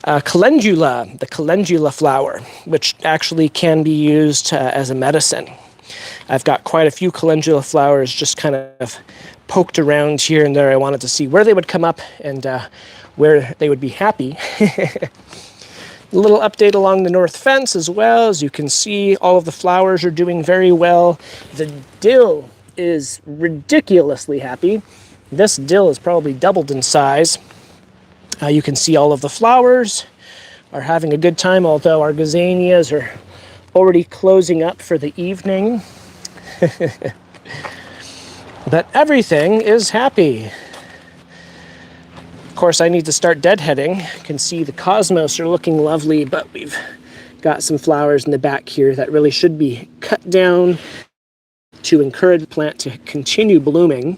Speaker 1: Calendula, the calendula flower, which actually can be used as a medicine. I've got quite a few calendula flowers just kind of poked around here and there. I wanted to see where they would come up and where they would be happy. A little update along the north fence as well. As you can see, all of the flowers are doing very well. The dill is ridiculously happy. This dill is probably doubled in size. You can see all of the flowers are having a good time, although our gazanias are already closing up for the evening. But everything is happy. course, I need to start deadheading. You can see the cosmos are looking lovely, but we've got some flowers in the back here that really should be cut down to encourage the plant to continue blooming.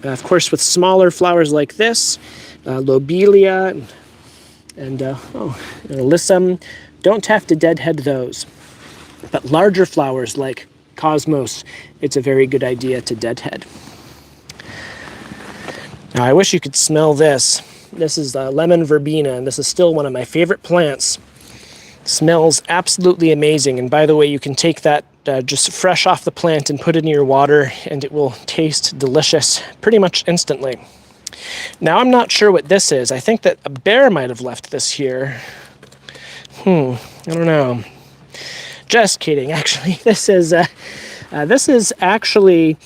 Speaker 1: Of course, with smaller flowers like this, lobelia and alyssum, don't have to deadhead those. But larger flowers like cosmos, it's a very good idea to deadhead. Now, I wish you could smell this. This is lemon verbena, and this is still one of my favorite plants. Smells absolutely amazing. And by the way, you can take that just fresh off the plant and put it in your water, and it will taste delicious pretty much instantly. Now, I'm not sure what this is. I think that a bear might have left this here. I don't know. Just kidding. Actually, this is actually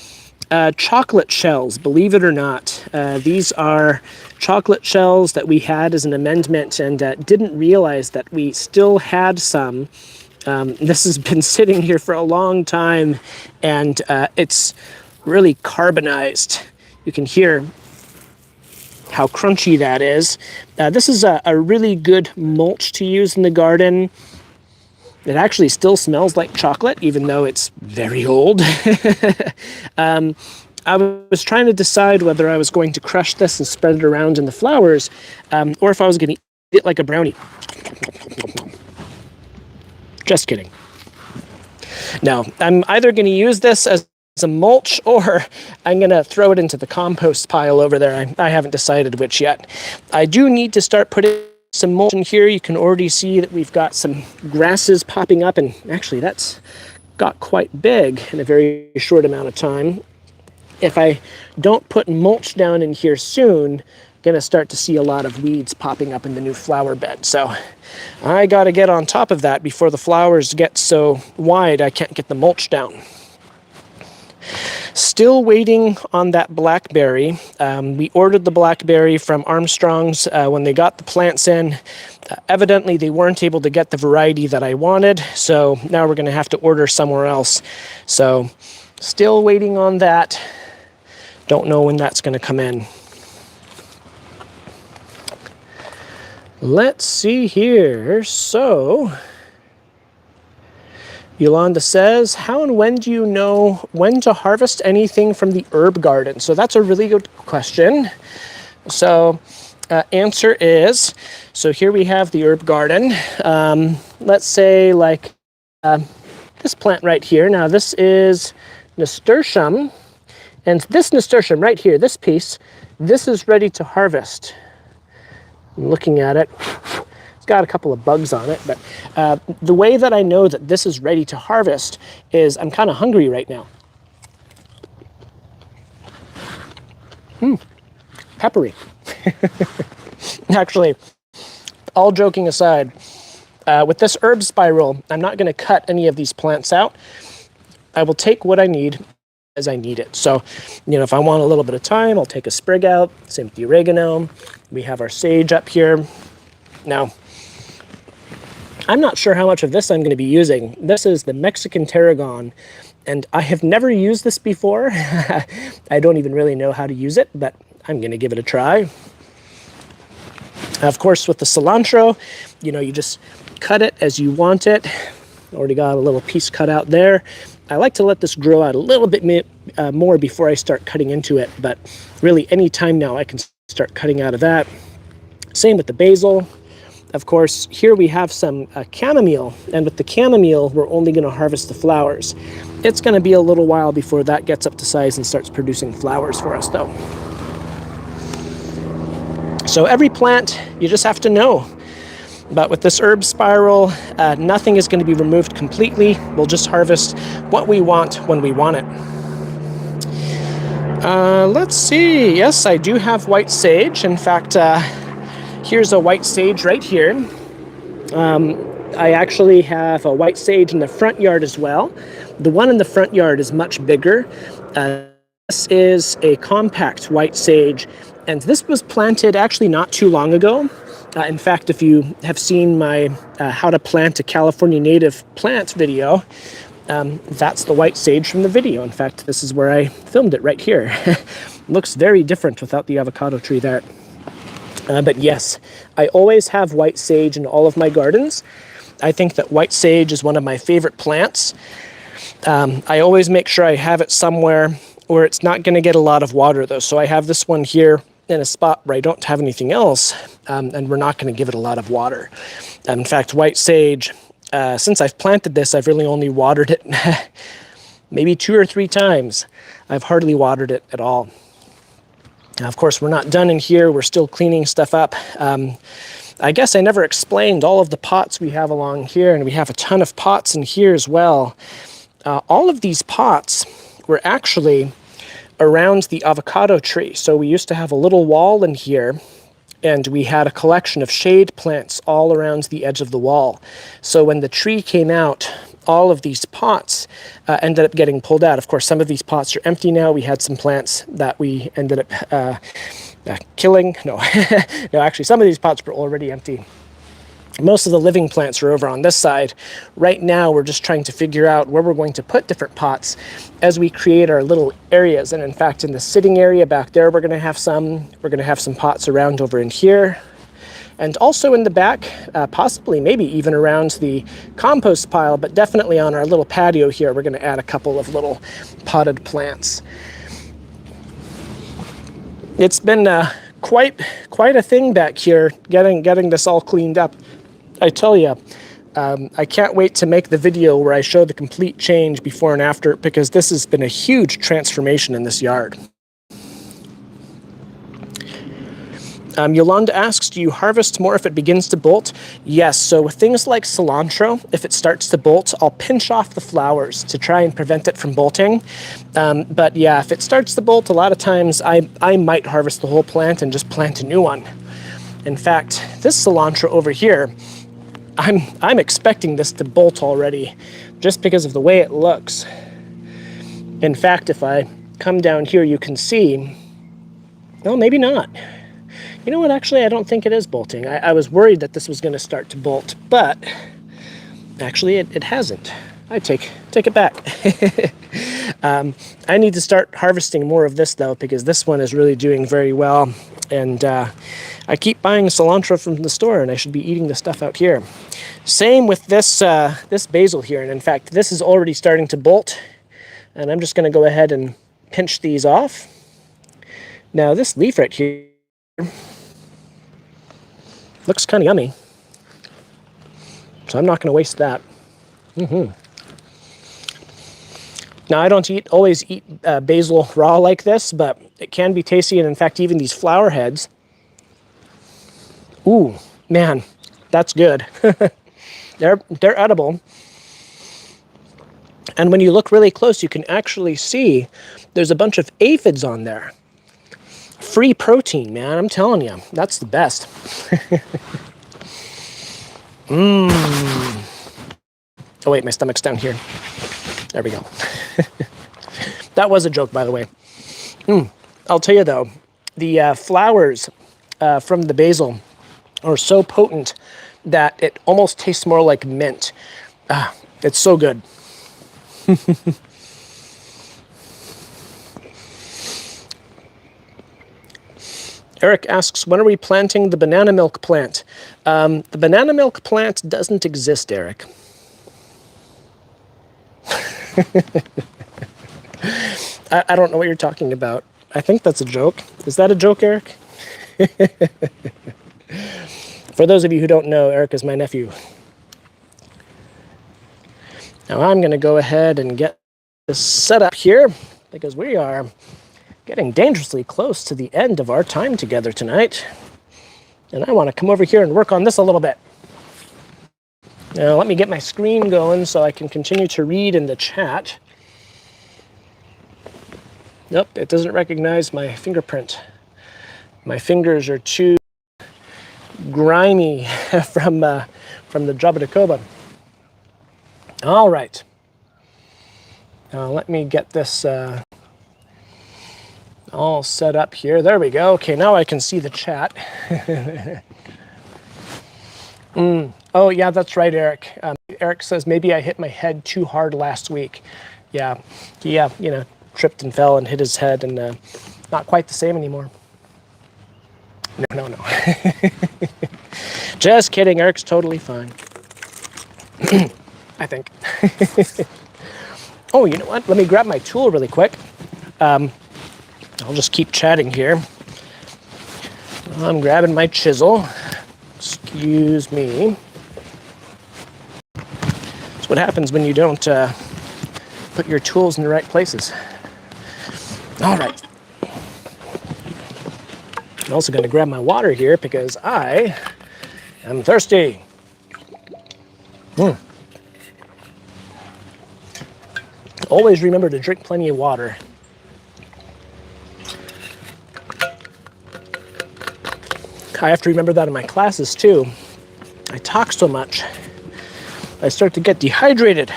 Speaker 1: chocolate shells, believe it or not. These are chocolate shells that we had as an amendment, and didn't realize that we still had some. This has been sitting here for a long time, and it's really carbonized. You can hear how crunchy that is. This is a really good mulch to use in the garden. It actually still smells like chocolate, even though it's very old. I was trying to decide whether I was going to crush this and spread it around in the flowers, or if I was going to eat it like a brownie. Just kidding. No, I'm either going to use this as a mulch, or I'm going to throw it into the compost pile over there. I haven't decided which yet. I do need to start putting some mulch in here. You can already see that we've got some grasses popping up, and actually that's got quite big in a very short amount of time. If I don't put mulch down in here soon, I'm going to start to see a lot of weeds popping up in the new flower bed. So I got to get on top of that before the flowers get so wide I can't get the mulch down. Still waiting on that blackberry. We ordered the blackberry from Armstrong's when they got the plants in. Evidently, they weren't able to get the variety that I wanted, so now we're going to have to order somewhere else. So still waiting on that. Don't know when that's going to come in. Let's see here. So Yolanda says, how and when do you know when to harvest anything from the herb garden? So that's a really good question. So answer is, so here we have the herb garden. Let's say like this plant right here. Now this is nasturtium. And this nasturtium right here, this piece, this is ready to harvest. I'm looking at it. Got a couple of bugs on it, but the way that I know that this is ready to harvest is I'm kind of hungry right now. Peppery. Actually, all joking aside, with this herb spiral, I'm not going to cut any of these plants out. I will take what I need as I need it. So, if I want a little bit of time, I'll take a sprig out. Same with the oregano. We have our sage up here. Now, I'm not sure how much of this I'm going to be using. This is the Mexican tarragon, and I have never used this before. I don't even really know how to use it, but I'm going to give it a try. Of course, with the cilantro, you just cut it as you want it. Already got a little piece cut out there. I like to let this grow out a little bit more before I start cutting into it, but really any time now I can start cutting out of that. Same with the basil. Of course, here we have some chamomile, and with the chamomile, we're only going to harvest the flowers. It's going to be a little while before that gets up to size and starts producing flowers for us, though. So every plant, you just have to know. But with this herb spiral, nothing is going to be removed completely. We'll just harvest what we want when we want it. Let's see. Yes, I do have white sage. In fact, here's a white sage right here. I actually have a white sage in the front yard as well. The one in the front yard is much bigger. This is a compact white sage, and this was planted actually not too long ago. In fact, if you have seen my how to plant a California native plant video, that's the white sage from the video. In fact, this is where I filmed it right here. Looks very different without the avocado tree there. But yes, I always have white sage in all of my gardens. I think that white sage is one of my favorite plants. I always make sure I have it somewhere where it's not going to get a lot of water though. So I have this one here in a spot where I don't have anything else, and we're not going to give it a lot of water. In fact, white sage, since I've planted this, I've really only watered it maybe 2 or 3 times. I've hardly watered it at all. Now, of course, we're not done in here. We're still cleaning stuff up. I guess I never explained all of the pots we have along here, and we have a ton of pots in here as well. All of these pots were actually around the avocado tree. So we used to have a little wall in here, and we had a collection of shade plants all around the edge of the wall. So when the tree came out, all of these pots ended up getting pulled out. Of course, some of these pots are empty now. We had some plants that we ended up killing. No, no, actually, some of these pots were already empty. Most of the living plants are over on this side. Right now, we're just trying to figure out where we're going to put different pots as we create our little areas. And in fact, in the sitting area back there, we're going to have some. We're going to have some pots around over in here. And also in the back, possibly maybe even around the compost pile, but definitely on our little patio here, we're going to add a couple of little potted plants. It's been quite a thing back here, getting this all cleaned up. I tell you, I can't wait to make the video where I show the complete change before and after, because this has been a huge transformation in this yard. Yolanda asks, do you harvest more if it begins to bolt? Yes, so with things like cilantro, if it starts to bolt, I'll pinch off the flowers to try and prevent it from bolting. But yeah, if it starts to bolt, a lot of times I might harvest the whole plant and just plant a new one. In fact, this cilantro over here, I'm expecting this to bolt already just because of the way it looks. In fact, if I come down here, you can see, well, maybe not. You know what, actually, I don't think it is bolting. I was worried that this was going to start to bolt, but actually it hasn't. I take it back. I need to start harvesting more of this, though, because this one is really doing very well. And I keep buying cilantro from the store, and I should be eating the stuff out here. Same with this, this basil here. And in fact, this is already starting to bolt. And I'm just going to go ahead and pinch these off. Now, this leaf right here looks kind of yummy. So I'm not going to waste that. Now, I don't always eat basil raw like this, but it can be tasty. And in fact, even these flower heads. Ooh, man, that's good. They're edible. And when you look really close, you can actually see there's a bunch of aphids on there. Free protein, man, I'm telling you, that's the best. Oh wait, my stomach's down here. There we go. That was a joke, by the way. I'll tell you though, the flowers from the basil are so potent that it almost tastes more like mint. It's so good. Eric asks, when are we planting the banana milk plant? The banana milk plant doesn't exist, Eric. I don't know what you're talking about. I think that's a joke. Is that a joke, Eric? For those of you who don't know, Eric is my nephew. Now I'm going to go ahead and get this set up here, because we are getting dangerously close to the end of our time together tonight. And I want to come over here and work on this a little bit. Now let me get my screen going so I can continue to read in the chat. Nope, it doesn't recognize my fingerprint. My fingers are too grimy from the Jaboticaba. All right. Now let me get this all set up here. There we go. Okay, now I can see the chat. Oh, yeah, that's right, Eric. Eric says, maybe I hit my head too hard last week. Yeah, he, you know, tripped and fell and hit his head, and not quite the same anymore. No, no. Just kidding, Eric's totally fine. I think. Oh, you know what? Let me grab my tool really quick. I'll just keep chatting here. I'm grabbing my chisel. Excuse me. That's what happens when you don't put your tools in the right places. All right. I'm also going to grab my water here because I am thirsty. Always remember to drink plenty of water. I have to remember that in my classes too. I talk so much, I start to get dehydrated.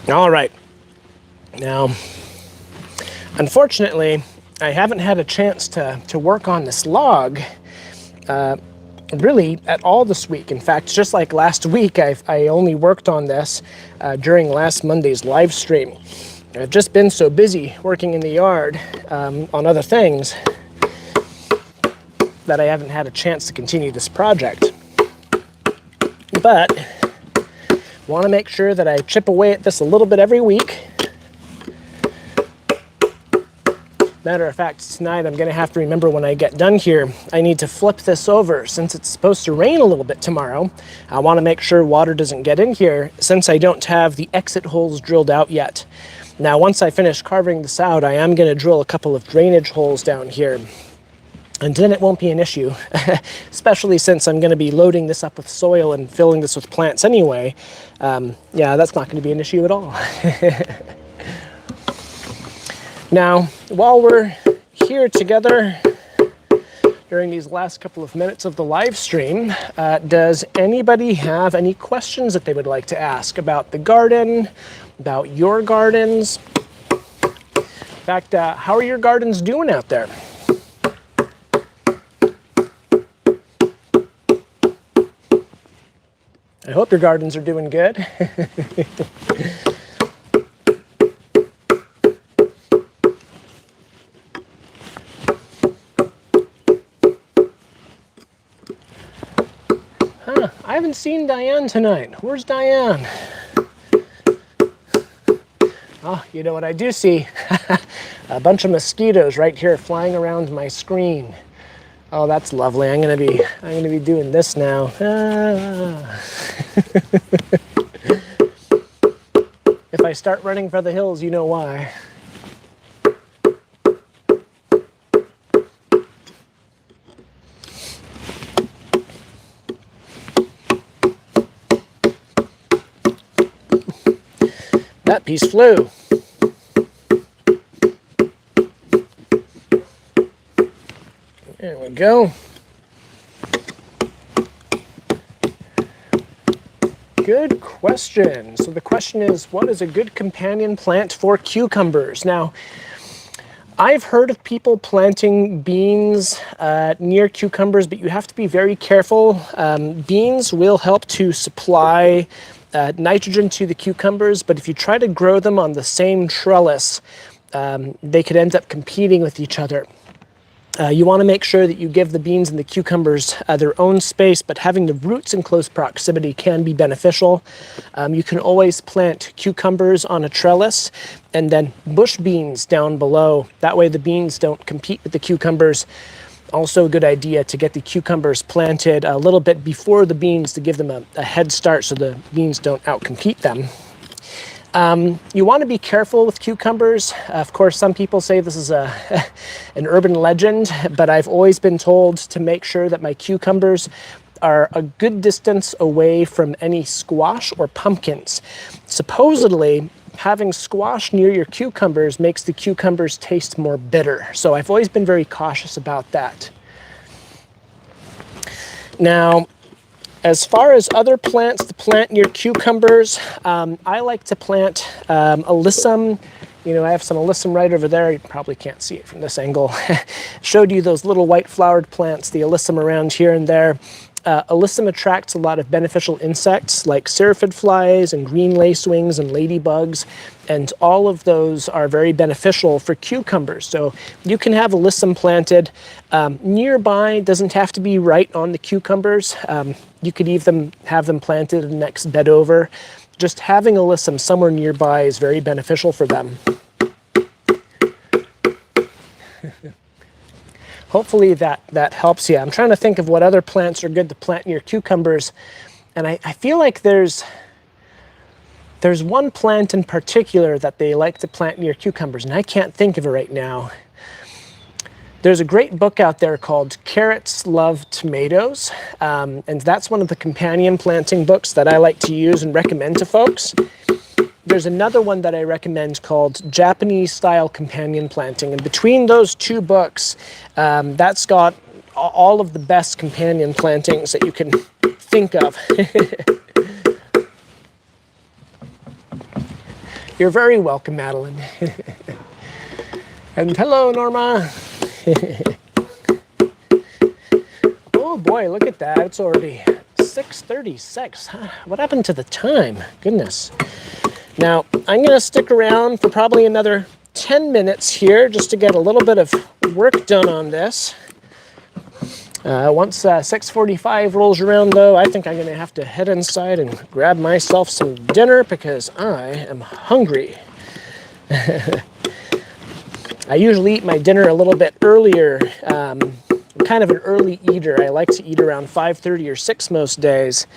Speaker 1: All right. Now, unfortunately, I haven't had a chance to work on this log really at all this week. In fact, just like last week, I only worked on this during last Monday's live stream. I've just been so busy working in the yard on other things that I haven't had a chance to continue this project. But want to make sure that I chip away at this a little bit every week. Matter of fact, tonight I'm going to have to remember when I get done here, I need to flip this over. Since it's supposed to rain a little bit tomorrow, I want to make sure water doesn't get in here since I don't have the exit holes drilled out yet. Now, once I finish carving this out, I am going to drill a couple of drainage holes down here. And then it won't be an issue, especially since I'm going to be loading this up with soil and filling this with plants anyway. Yeah, that's not going to be an issue at all. Now, while we're here together during these last couple of minutes of the live stream, does anybody have any questions that they would like to ask about the garden, about your gardens? In fact, how are your gardens doing out there? I hope your gardens are doing good. I haven't seen Diane tonight. Where's Diane? Oh, you know what I do see? A bunch of mosquitoes right here flying around my screen. Oh, that's lovely. I'm gonna be doing this now. If I start running for the hills, you know why. That piece flew. There we go. Good question. So the question is, what is a good companion plant for cucumbers? Now, I've heard of people planting beans near cucumbers, but you have to be very careful. Beans will help to supply nitrogen to the cucumbers, but if you try to grow them on the same trellis, they could end up competing with each other. You want to make sure that you give the beans and the cucumbers their own space, but having the roots in close proximity can be beneficial. You can always plant cucumbers on a trellis and then bush beans down below. That way the beans don't compete with the cucumbers. Also a good idea to get the cucumbers planted a little bit before the beans to give them a head start so the beans don't outcompete them. You want to be careful with cucumbers. Of course, some people say this is an urban legend, but I've always been told to make sure that my cucumbers are a good distance away from any squash or pumpkins. Supposedly, having squash near your cucumbers makes the cucumbers taste more bitter. So I've always been very cautious about that. Now, as far as other plants to plant near cucumbers, I like to plant alyssum. You know, I have some alyssum right over there. You probably can't see it from this angle. Showed you those little white flowered plants, the alyssum around here and there. Alyssum attracts a lot of beneficial insects like syrphid flies and green lacewings and ladybugs. And all of those are very beneficial for cucumbers. So you can have alyssum planted nearby. Doesn't have to be right on the cucumbers. You could even have them planted in the next bed over. Just having alyssum somewhere nearby is very beneficial for them. Hopefully that helps you. I'm trying to think of what other plants are good to plant near cucumbers. And I feel like there's one plant in particular that they like to plant near cucumbers, and I can't think of it right now. There's a great book out there called Carrots Love Tomatoes, and that's one of the companion planting books that I like to use and recommend to folks. There's another one that I recommend called Japanese Style Companion Planting, and between those two books, that's got all of the best companion plantings that you can think of. You're very welcome, Madeline. And hello, Norma. Oh boy, look at that. It's already 6:36. What happened to the time? Goodness. Now, I'm going to stick around for probably another 10 minutes here just to get a little bit of work done on this. Once 6:45 rolls around, though, I think I'm going to have to head inside and grab myself some dinner because I am hungry. I usually eat my dinner a little bit earlier. I'm kind of an early eater. I like to eat around 5:30 or 6 most days.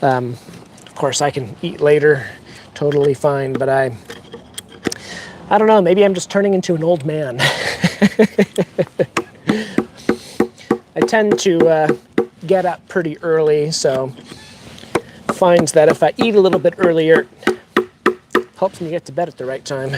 Speaker 1: Of course, I can eat later, totally fine, but I don't know, maybe I'm just turning into an old man. I tend to get up pretty early, so find that if I eat a little bit earlier, helps me get to bed at the right time.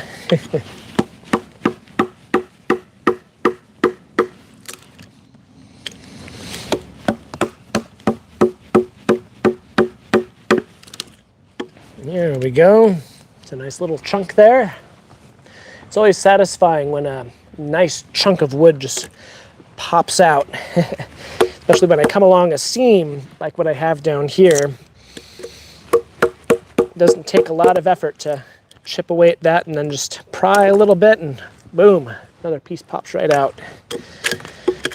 Speaker 1: There we go. It's a nice little chunk there. It's always satisfying when a nice chunk of wood just pops out, especially when I come along a seam like what I have down here. It doesn't take a lot of effort to chip away at that and then just pry a little bit and boom, another piece pops right out.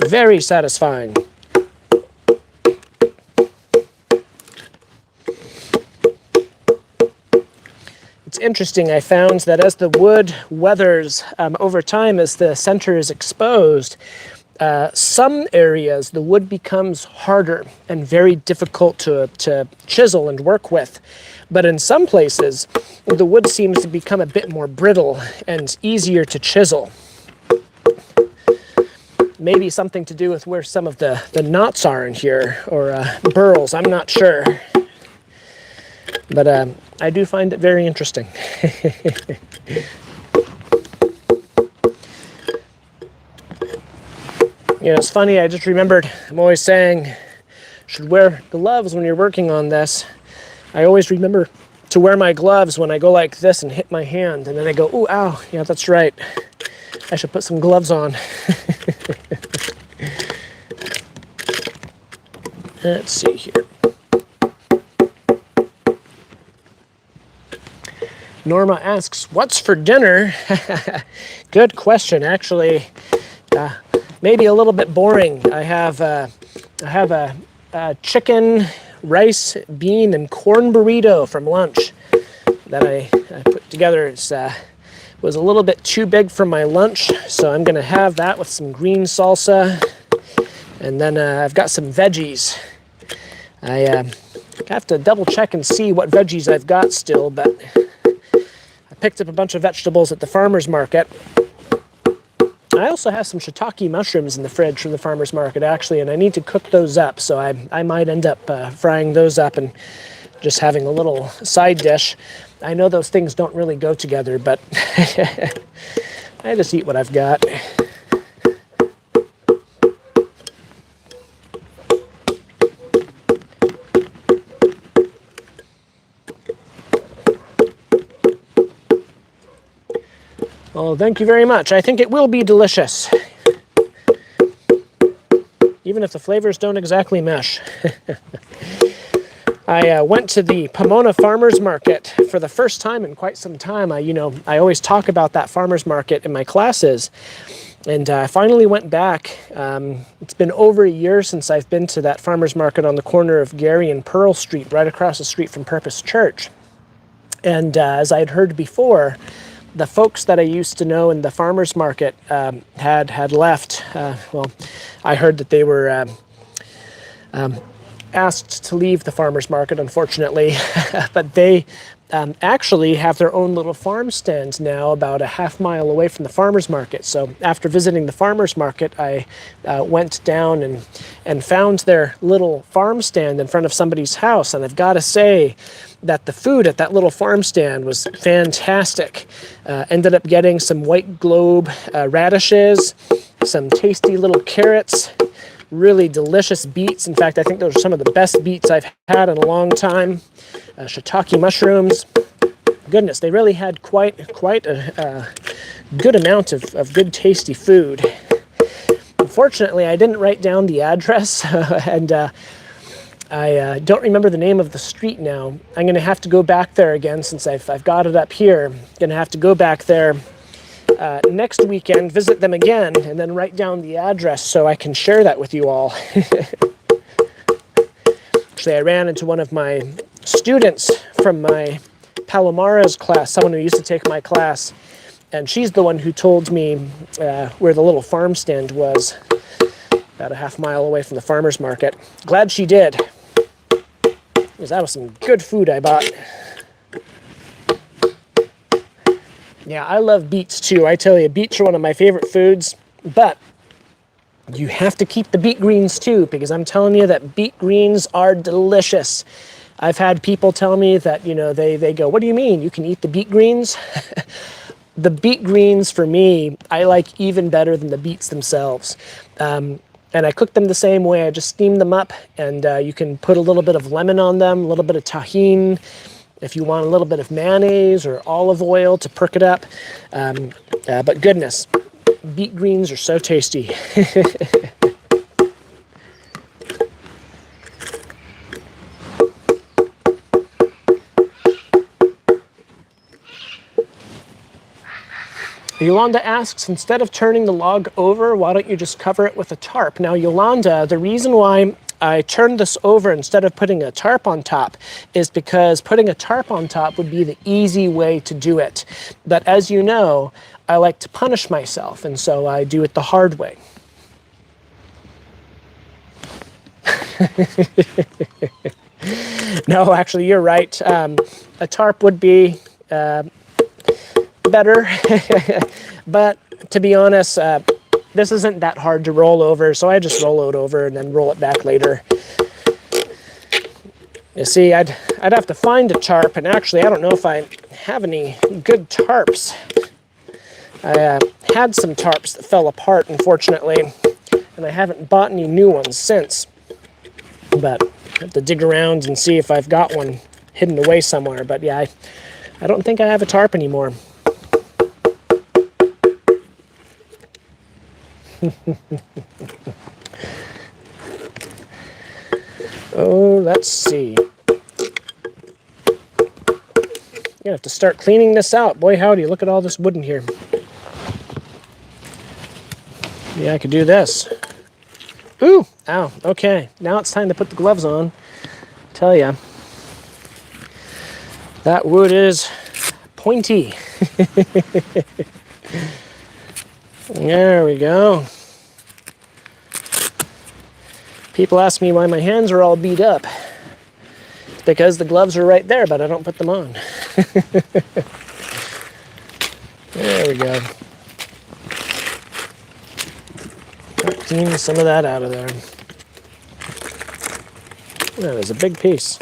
Speaker 1: Very satisfying. It's interesting, I found that as the wood weathers over time, as the center is exposed, some areas the wood becomes harder and very difficult to chisel and work with. But in some places, the wood seems to become a bit more brittle and easier to chisel. Maybe something to do with where some of the knots are in here, or burls, I'm not sure. But I do find it very interesting. You know, it's funny, I just remembered, I'm always saying, should wear gloves when you're working on this. I always remember to wear my gloves when I go like this and hit my hand, and then I go, ooh, ow, yeah, that's right. I should put some gloves on. Let's see here. Norma asks, what's for dinner? Good question, actually. Maybe a little bit boring. I have a chicken, rice, bean, and corn burrito from lunch that I put together. It was a little bit too big for my lunch, so I'm going to have that with some green salsa. And then I've got some veggies. I have to double check and see what veggies I've got still, but I picked up a bunch of vegetables at the farmer's market. I also have some shiitake mushrooms in the fridge from the farmer's market, actually, and I need to cook those up, so I might end up frying those up and just having a little side dish. I know those things don't really go together, but I just eat what I've got. Well, thank you very much. I think it will be delicious, even if the flavors don't exactly mesh. I went to the Pomona Farmers Market for the first time in quite some time. I always talk about that farmers market in my classes, and I finally went back. It's been over a year since I've been to that farmers market on the corner of Gary and Pearl Street, right across the street from Purpose Church. And as I had heard before, the folks that I used to know in the farmers market had left. Well, I heard that they were asked to leave the farmers market, unfortunately, but they actually have their own little farm stand now about a half-mile away from the farmers market. So after visiting the farmers market, I went down and found their little farm stand in front of somebody's house, and I've got to say that the food at that little farm stand was fantastic. Ended up getting some white globe radishes, some tasty little carrots, really delicious beets. In fact, I think those are some of the best beets I've had in a long time. Shiitake mushrooms. Goodness, they really had quite a good amount of good tasty food. Unfortunately, I didn't write down the address, and I don't remember the name of the street now. I'm going to have to go back there again since I've got it up here. I'm going to have to go back there next weekend, visit them again, and then write down the address so I can share that with you all. Actually, I ran into one of my students from my Palomares class, someone who used to take my class, and she's the one who told me where the little farm stand was, about a half-mile away from the farmer's market. Glad she did, because that was some good food I bought. Yeah, I love beets too. I tell you, beets are one of my favorite foods, but you have to keep the beet greens too, because I'm telling you that beet greens are delicious. I've had people tell me that, they go, "What do you mean? You can eat the beet greens?" The beet greens, for me, I like even better than the beets themselves. And I cook them the same way. I just steam them up, and you can put a little bit of lemon on them, a little bit of tahini, if you want a little bit of mayonnaise or olive oil to perk it up. But goodness, beet greens are so tasty. Yolanda asks, instead of turning the log over, why don't you just cover it with a tarp? Now, Yolanda, the reason why I turned this over instead of putting a tarp on top is because putting a tarp on top would be the easy way to do it. But as you know, I like to punish myself, and so I do it the hard way. No, actually, you're right. A tarp would be better, but to be honest, this isn't that hard to roll over, so I just roll it over and then roll it back later. You see, I'd have to find a tarp, and actually I don't know if I have any good tarps. I had some tarps that fell apart, unfortunately, and I haven't bought any new ones since. But I have to dig around and see if I've got one hidden away somewhere. But yeah, I don't think I have a tarp anymore. Oh, let's see. You have to start cleaning this out. Boy, howdy, look at all this wood in here. Yeah, I could do this. Ooh, ow, okay. Now it's time to put the gloves on. Tell ya, that wood is pointy. There we go. People ask me why my hands are all beat up. It's because the gloves are right there, but I don't put them on. There we go. Clean some of that out of there. Yeah, there's a big piece.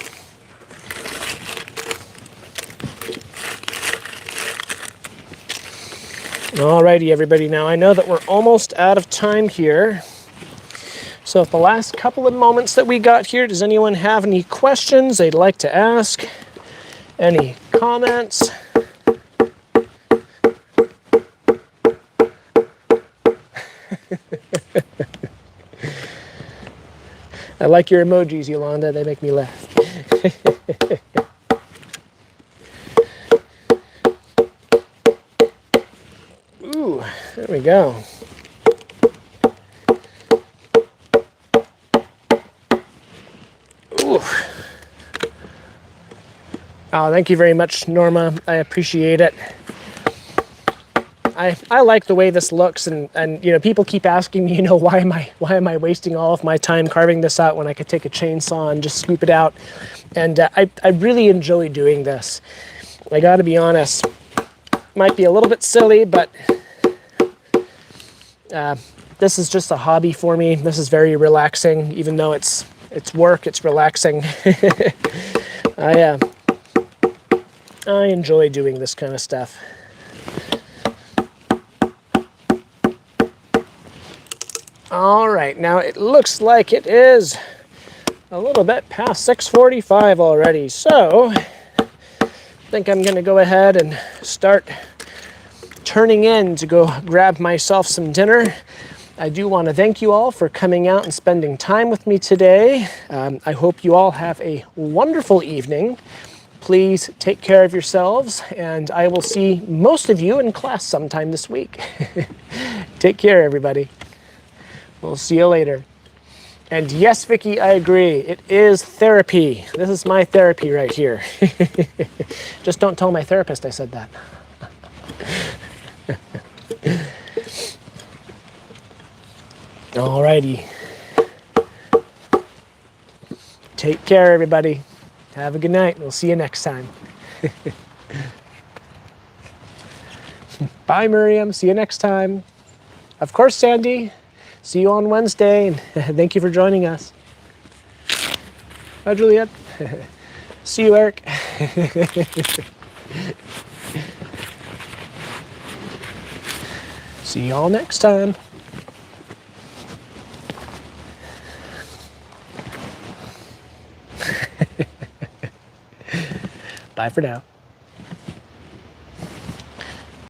Speaker 1: Alrighty, everybody. Now, I know that we're almost out of time here. So at the last couple of moments that we got here, does anyone have any questions they'd like to ask? Any comments? I like your emojis, Yolanda. They make me laugh. Ooh, there we go. Ooh. Oh, thank you very much, Norma. I appreciate it. I like the way this looks, and you know, people keep asking me, you know, why am I wasting all of my time carving this out when I could take a chainsaw and just scoop it out? And I really enjoy doing this. I got to be honest. Might be a little bit silly, but this is just a hobby for me. This is very relaxing, even though it's work. It's relaxing. I enjoy doing this kind of stuff. All right, now it looks like it is a little bit past 6:45 already, so I think I'm going to go ahead and start turning in to go grab myself some dinner. I do want to thank you all for coming out and spending time with me today. I hope you all have a wonderful evening. Please take care of yourselves, and I will see most of you in class sometime this week. Take care, everybody. We'll see you later. And yes, Vicky, I agree. It is therapy. This is my therapy right here. Just don't tell my therapist I said that. Alrighty. Take care, everybody. Have a good night. We'll see you next time. Bye, Miriam. See you next time. Of course, Sandy. See you on Wednesday, and thank you for joining us. Bye, Juliet. See you, Eric. See you all next time. Bye for now.